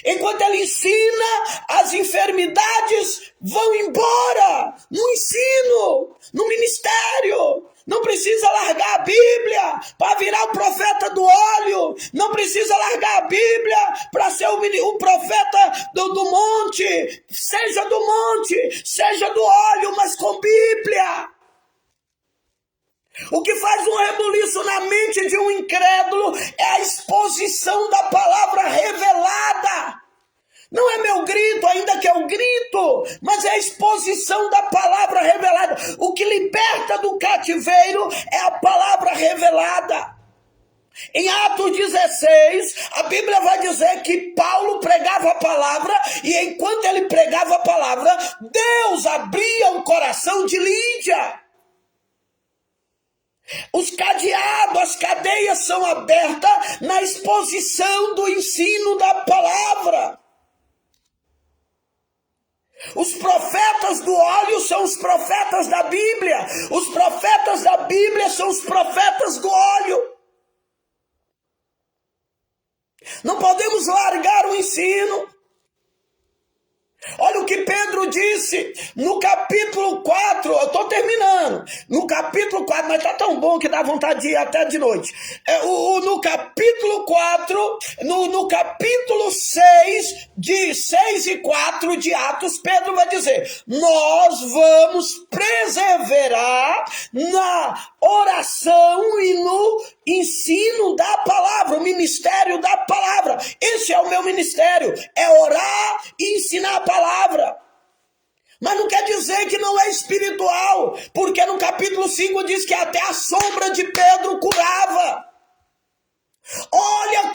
Enquanto ele ensina, as enfermidades vão embora. No ensino, no ministério. Não precisa largar a Bíblia para virar o profeta do óleo. Não precisa largar a Bíblia para ser o profeta do monte. Seja do monte, seja do óleo, mas com Bíblia. O que faz um rebuliço na mente de um incrédulo é a exposição da palavra revelada. Não é meu grito, ainda que eu grito, mas é a exposição da palavra revelada. O que liberta do cativeiro é a palavra revelada. Em Atos 16, a Bíblia vai dizer que Paulo pregava a palavra e enquanto ele pregava a palavra, Deus abria o coração de Lídia. Os cadeados, as cadeias são abertas na exposição do ensino da palavra. Os profetas do óleo são os profetas da Bíblia. Os profetas da Bíblia são os profetas do óleo. Não podemos largar o ensino. Olha o que Pedro disse no capítulo 4, eu estou terminando, no capítulo 4, mas está tão bom que dá vontade de ir até de noite. No capítulo 4, no capítulo 6, de 6 e 4 de Atos, Pedro vai dizer, nós vamos perseverar na oração e no ensino da palavra, o ministério da palavra. Esse é o meu ministério, é orar e ensinar a palavra. Mas não quer dizer que não é espiritual, porque no capítulo 5 diz que até a sombra de Pedro curava. Olha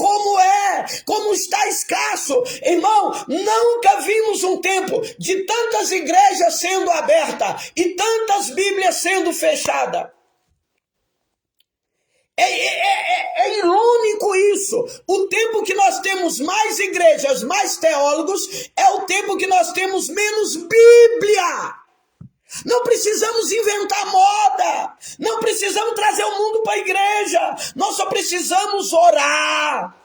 como está escasso. Irmão, nunca vimos um tempo de tantas igrejas sendo abertas e tantas Bíblias sendo fechadas. É irônico isso. O tempo que nós temos mais igrejas, mais teólogos, é o tempo que nós temos menos Bíblia. Não precisamos inventar moda. Não precisamos trazer o mundo para a igreja. Nós só precisamos orar,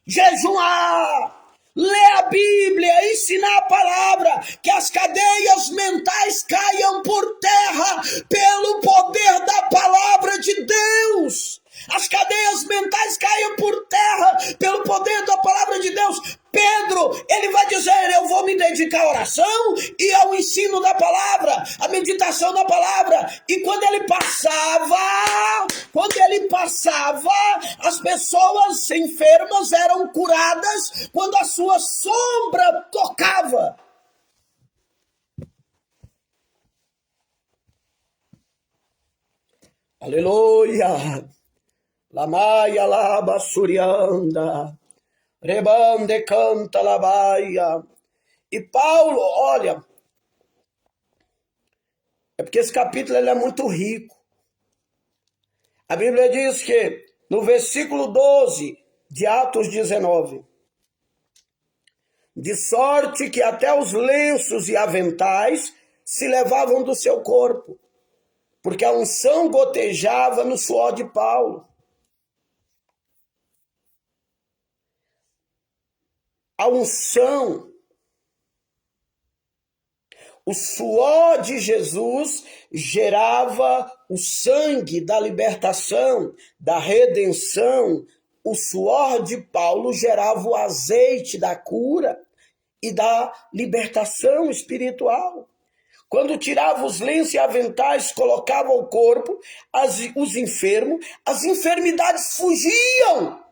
jejuar, ler a Bíblia, ensinar a palavra, que as cadeias mentais caiam por terra pelo poder da palavra de Deus. As cadeias mentais caiam por terra pelo poder da palavra de Deus. Pedro, ele vai dizer, eu vou me dedicar à oração e ao ensino da palavra, à meditação da palavra. E quando ele passava, as pessoas enfermas eram curadas quando a sua sombra tocava. Aleluia! Lamaia laba surianda, rebande canta labaia. E Paulo, olha, é porque esse capítulo ele é muito rico. A Bíblia diz que no versículo 12 de Atos 19, de sorte que até os lenços e aventais se levavam do seu corpo, porque a unção gotejava no suor de Paulo. A unção, o suor de Jesus gerava o sangue da libertação, da redenção. O suor de Paulo gerava o azeite da cura e da libertação espiritual. Quando tirava os lenços e aventais, colocava ao corpo os enfermos, as enfermidades fugiam.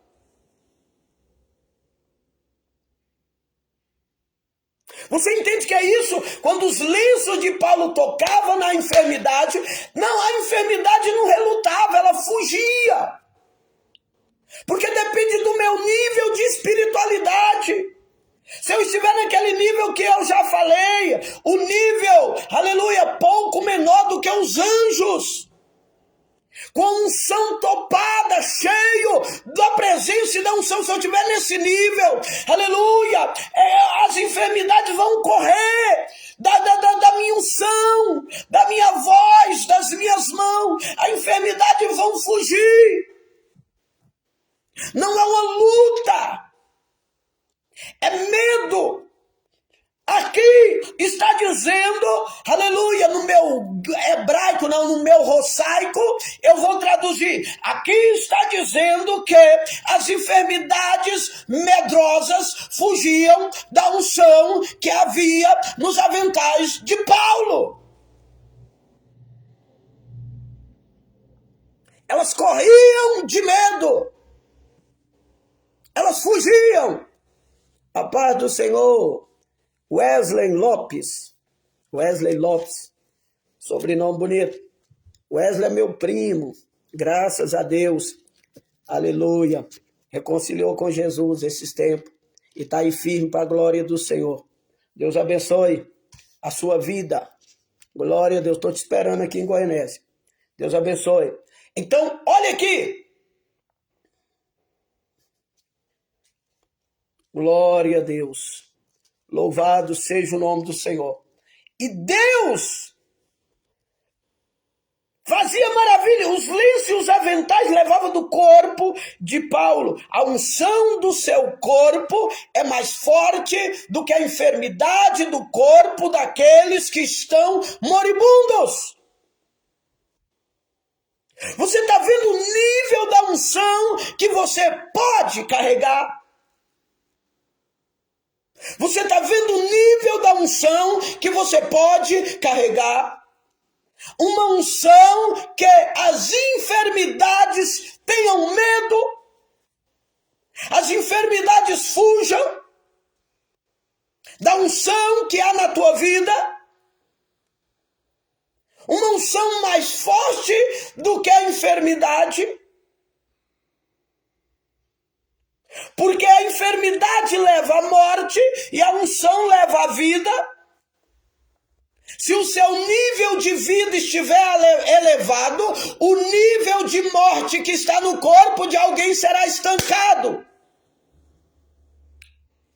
Você entende que é isso? Quando os lenços de Paulo tocavam na enfermidade, não, a enfermidade não relutava, ela fugia. Porque depende do meu nível de espiritualidade. Se eu estiver naquele nível que eu já falei, o nível, aleluia, pouco menor do que os anjos, com unção topada, cheio da presença e da unção, se eu estiver nesse nível, aleluia, as enfermidades vão correr da minha unção, da minha voz, das minhas mãos, a enfermidade vão fugir. Não é uma luta, é medo. Aqui está dizendo, aleluia, no meu hebraico, não, no meu rossaico, eu vou traduzir. Aqui está dizendo que as enfermidades medrosas fugiam da unção que havia nos aventais de Paulo. Elas corriam de medo. Elas fugiam. A paz do Senhor. Wesley Lopes, sobrenome bonito. Wesley é meu primo, graças a Deus, aleluia. Reconciliou com Jesus esses tempos e está aí firme para a glória do Senhor. Deus abençoe a sua vida. Glória a Deus, estou te esperando aqui em Goianésia. Deus abençoe. Então, olha aqui. Glória a Deus. Louvado seja o nome do Senhor. E Deus fazia maravilha. Os lenços e os aventais levavam do corpo de Paulo. A unção do seu corpo é mais forte do que a enfermidade do corpo daqueles que estão moribundos. Você está vendo o nível da unção que você pode carregar? Você está vendo o nível da unção que você pode carregar? Uma unção que as enfermidades tenham medo, as enfermidades fujam da unção que há na tua vida. Uma unção mais forte do que a enfermidade. Porque a enfermidade leva à morte e a unção leva à vida. Se o seu nível de vida estiver elevado, o nível de morte que está no corpo de alguém será estancado.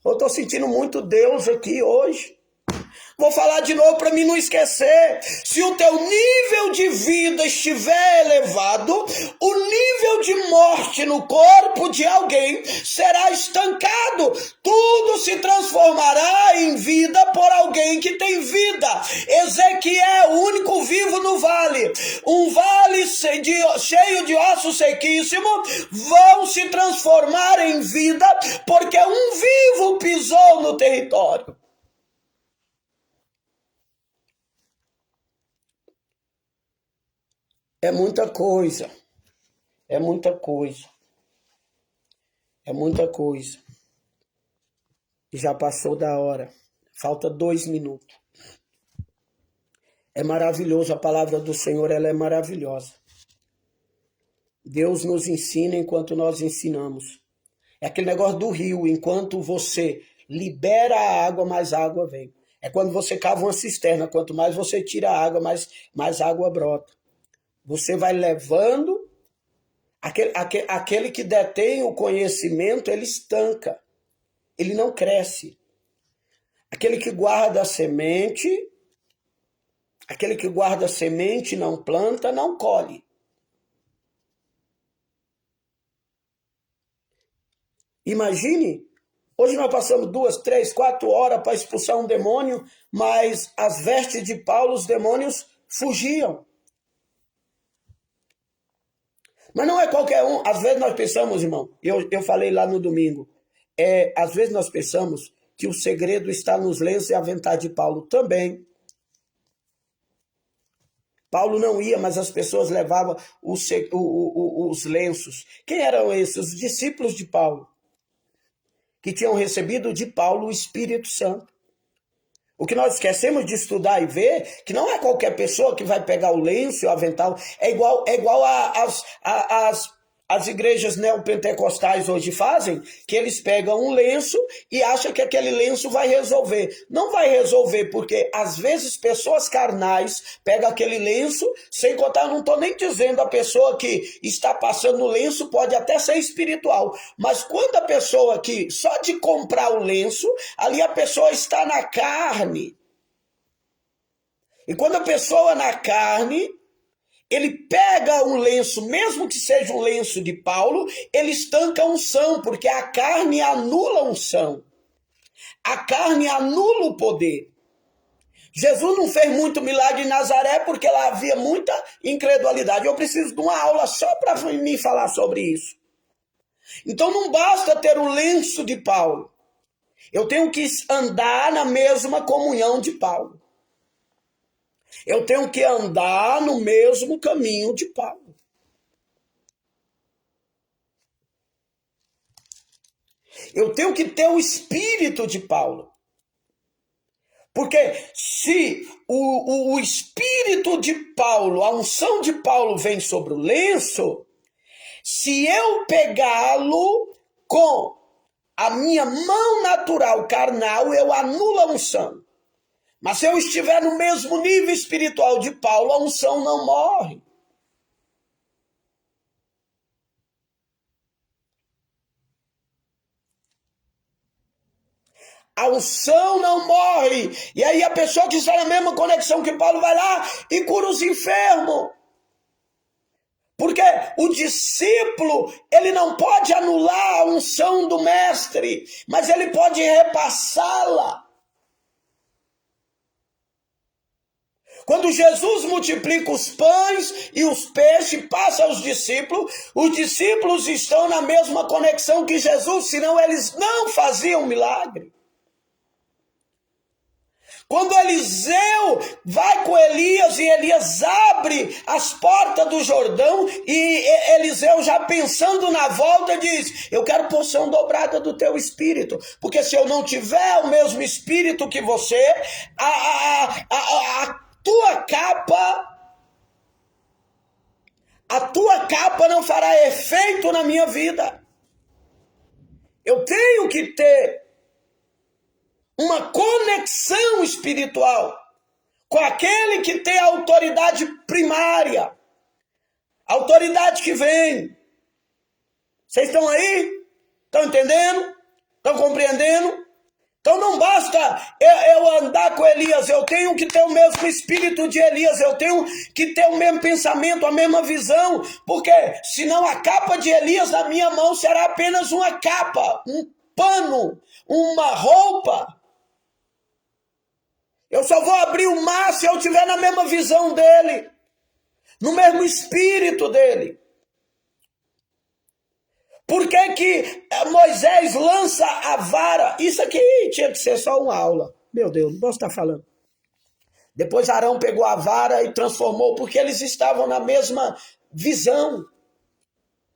Eu estou sentindo muito Deus aqui hoje. Vou falar de novo para mim não esquecer. Se o teu nível de vida estiver elevado, o nível de morte no corpo de alguém será estancado. Tudo se transformará em vida por alguém que tem vida. Ezequiel, o único vivo no vale. Um vale cheio de ossos sequíssimos vão se transformar em vida porque um vivo pisou no território. É muita coisa, é muita coisa, é muita coisa. Já passou da hora, falta 2 minutos. É maravilhoso, a palavra do Senhor, ela é maravilhosa. Deus nos ensina enquanto nós ensinamos. É aquele negócio do rio, enquanto você libera a água, mais água vem. É quando você cava uma cisterna, quanto mais você tira a água, mais água brota. Você vai levando, aquele que detém o conhecimento, ele estanca, ele não cresce. Aquele que guarda a semente e não planta, não colhe. Imagine, hoje nós passamos 2, 3, 4 horas para expulsar um demônio, mas as vestes de Paulo, os demônios fugiam. Mas não é qualquer um. Às vezes nós pensamos, irmão, eu falei lá no domingo, às vezes nós pensamos que o segredo está nos lenços e aventais de Paulo também. Paulo não ia, mas as pessoas levavam os lenços. Quem eram esses? Os discípulos de Paulo, que tinham recebido de Paulo o Espírito Santo. O que nós esquecemos de estudar e ver, que não é qualquer pessoa que vai pegar o lenço e o avental, é igual as igrejas neopentecostais hoje fazem, que eles pegam um lenço e acham que aquele lenço vai resolver. Não vai resolver, porque às vezes pessoas carnais pegam aquele lenço, sem contar, não estou nem dizendo a pessoa que está passando no lenço pode até ser espiritual, mas quando a pessoa que só de comprar o lenço, ali a pessoa está na carne. E quando a pessoa na carne, ele pega um lenço, mesmo que seja um lenço de Paulo, ele estanca a unção, porque a carne anula a unção. A carne anula o poder. Jesus não fez muito milagre em Nazaré porque lá havia muita incredulidade. Eu preciso de uma aula só para me falar sobre isso. Então não basta ter o lenço de Paulo. Eu tenho que andar na mesma comunhão de Paulo. Eu tenho que andar no mesmo caminho de Paulo. Eu tenho que ter o espírito de Paulo. Porque se o espírito de Paulo, a unção de Paulo vem sobre o lenço, se eu pegá-lo com a minha mão natural, carnal, eu anulo a unção. Mas se eu estiver no mesmo nível espiritual de Paulo, a unção não morre. A unção não morre. E aí a pessoa que está na mesma conexão que Paulo vai lá e cura os enfermos. Porque o discípulo, ele não pode anular a unção do mestre, mas ele pode repassá-la. Quando Jesus multiplica os pães e os peixes, passa aos discípulos, os discípulos estão na mesma conexão que Jesus, senão eles não faziam milagre. Quando Eliseu vai com Elias e Elias abre as portas do Jordão e Eliseu já pensando na volta diz, eu quero porção dobrada do teu espírito, porque se eu não tiver o mesmo espírito que você, a tua capa não fará efeito na minha vida. Eu tenho que ter uma conexão espiritual com aquele que tem a autoridade primária, a autoridade que vem. Vocês estão aí? Estão entendendo? Estão compreendendo? Então não basta eu andar com Elias, eu tenho que ter o mesmo espírito de Elias, eu tenho que ter o mesmo pensamento, a mesma visão, porque senão a capa de Elias na minha mão será apenas uma capa, um pano, uma roupa. Eu só vou abrir o mar se eu estiver na mesma visão dele, no mesmo espírito dele. Por que Moisés lança a vara? Isso aqui tinha que ser só uma aula. Meu Deus, não posso estar falando. Depois Arão pegou a vara e transformou, porque eles estavam na mesma visão.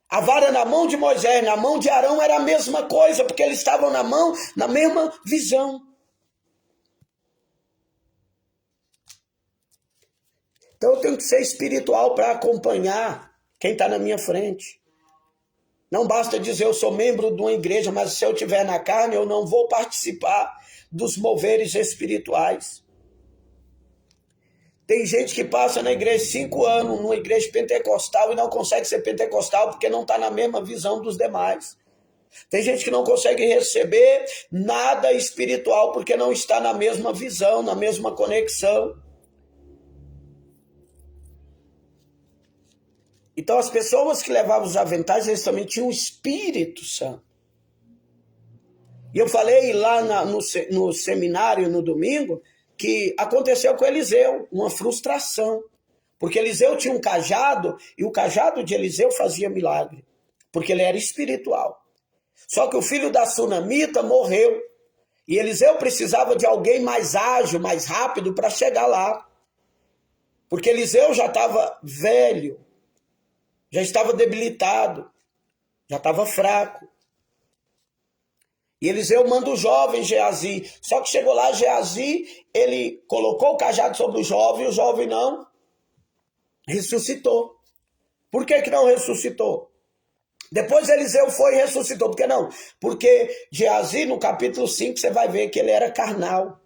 A vara na mão de Moisés, na mão de Arão era a mesma coisa, porque eles estavam na mesma visão. Então eu tenho que ser espiritual para acompanhar quem está na minha frente. Não basta dizer eu sou membro de uma igreja, mas se eu estiver na carne, eu não vou participar dos moveres espirituais. Tem gente que passa na igreja 5 anos, numa igreja pentecostal, e não consegue ser pentecostal porque não está na mesma visão dos demais. Tem gente que não consegue receber nada espiritual porque não está na mesma visão, na mesma conexão. Então as pessoas que levavam os aventais, eles também tinham o Espírito Santo. E eu falei lá no seminário, no domingo, que aconteceu com Eliseu, uma frustração. Porque Eliseu tinha um cajado, e o cajado de Eliseu fazia milagre. Porque ele era espiritual. Só que o filho da sunamita morreu. E Eliseu precisava de alguém mais ágil, mais rápido para chegar lá. Porque Eliseu já estava velho, já estava debilitado, já estava fraco. E Eliseu manda o jovem Geazi. Só que chegou lá, Geazi, ele colocou o cajado sobre o jovem não ressuscitou. Por que não ressuscitou? Depois Eliseu foi e ressuscitou. Por que não? Porque Geazi, no capítulo 5, você vai ver que ele era carnal,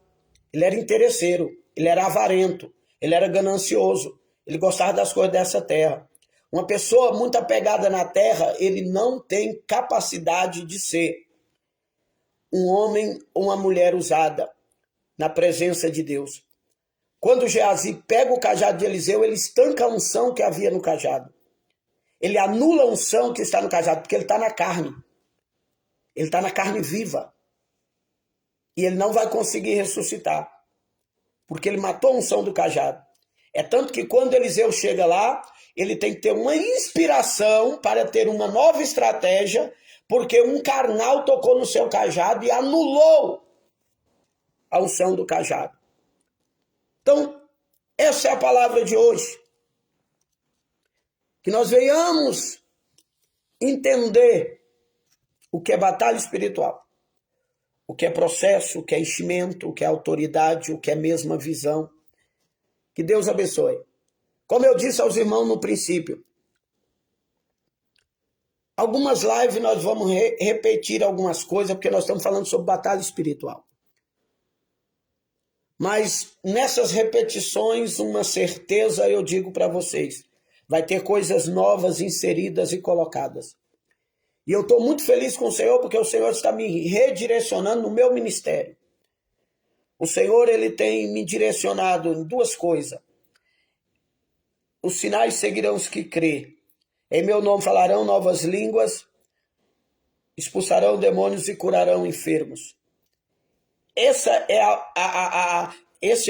ele era interesseiro, ele era avarento, ele era ganancioso, ele gostava das coisas dessa terra. Uma pessoa muito apegada na terra, ele não tem capacidade de ser um homem ou uma mulher usada na presença de Deus. Quando Geazi pega o cajado de Eliseu, ele estanca a unção que havia no cajado. Ele anula a unção que está no cajado, porque ele está na carne. Ele está na carne viva. E ele não vai conseguir ressuscitar, porque ele matou a unção do cajado. É tanto que quando Eliseu chega lá, ele tem que ter uma inspiração para ter uma nova estratégia, porque um carnal tocou no seu cajado e anulou a unção do cajado. Então, essa é a palavra de hoje. Que nós venhamos entender o que é batalha espiritual, o que é processo, o que é enchimento, o que é autoridade, o que é mesma visão. Que Deus abençoe. Como eu disse aos irmãos no princípio, algumas lives nós vamos repetir algumas coisas, porque nós estamos falando sobre batalha espiritual. Mas nessas repetições, uma certeza eu digo para vocês, vai ter coisas novas inseridas e colocadas. E eu estou muito feliz com o Senhor, porque o Senhor está me redirecionando no meu ministério. O Senhor, ele tem me direcionado em duas coisas. Os sinais seguirão os que crê. Em meu nome falarão novas línguas, expulsarão demônios e curarão enfermos. Esse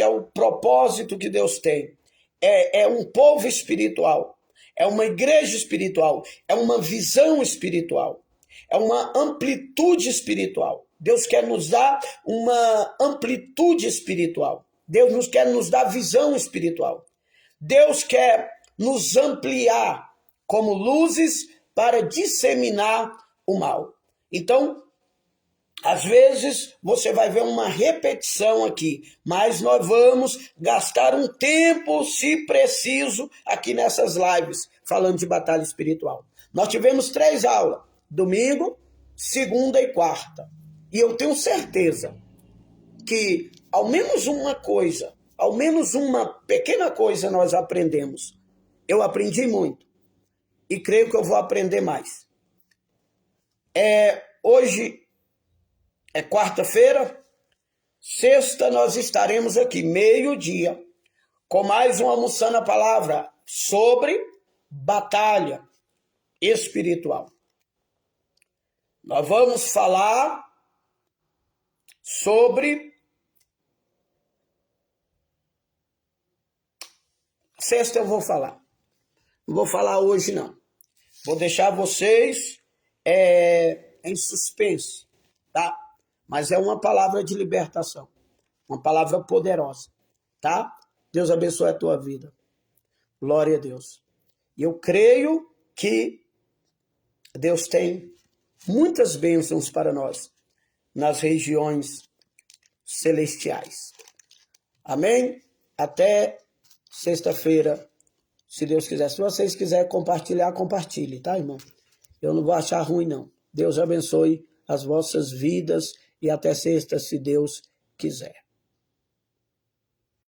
é o propósito que Deus tem. É um povo espiritual, é uma igreja espiritual, é uma visão espiritual, é uma amplitude espiritual. Deus quer nos dar uma amplitude espiritual. Deus quer nos dar visão espiritual. Deus quer nos ampliar como luzes para disseminar o mal. Então, às vezes você vai ver uma repetição aqui, mas nós vamos gastar um tempo, se preciso, aqui nessas lives, falando de batalha espiritual. Nós tivemos 3 aulas, domingo, segunda e quarta. E eu tenho certeza que ao menos uma coisa, ao menos uma pequena coisa nós aprendemos. Eu aprendi muito e creio que eu vou aprender mais. Hoje é quarta-feira, sexta nós estaremos aqui, meio-dia, com mais uma Almoçando a Palavra sobre batalha espiritual. Nós vamos falar sobre... Sexta eu vou falar. Não vou falar hoje, não. Vou deixar vocês em suspense, tá? Mas é uma palavra de libertação, uma palavra poderosa, tá? Deus abençoe a tua vida. Glória a Deus. E eu creio que Deus tem muitas bênçãos para nós nas regiões celestiais. Amém? Até sexta-feira, se Deus quiser. Se vocês quiserem compartilhar, compartilhe, tá, irmão? Eu não vou achar ruim, não. Deus abençoe as vossas vidas e até sexta, se Deus quiser.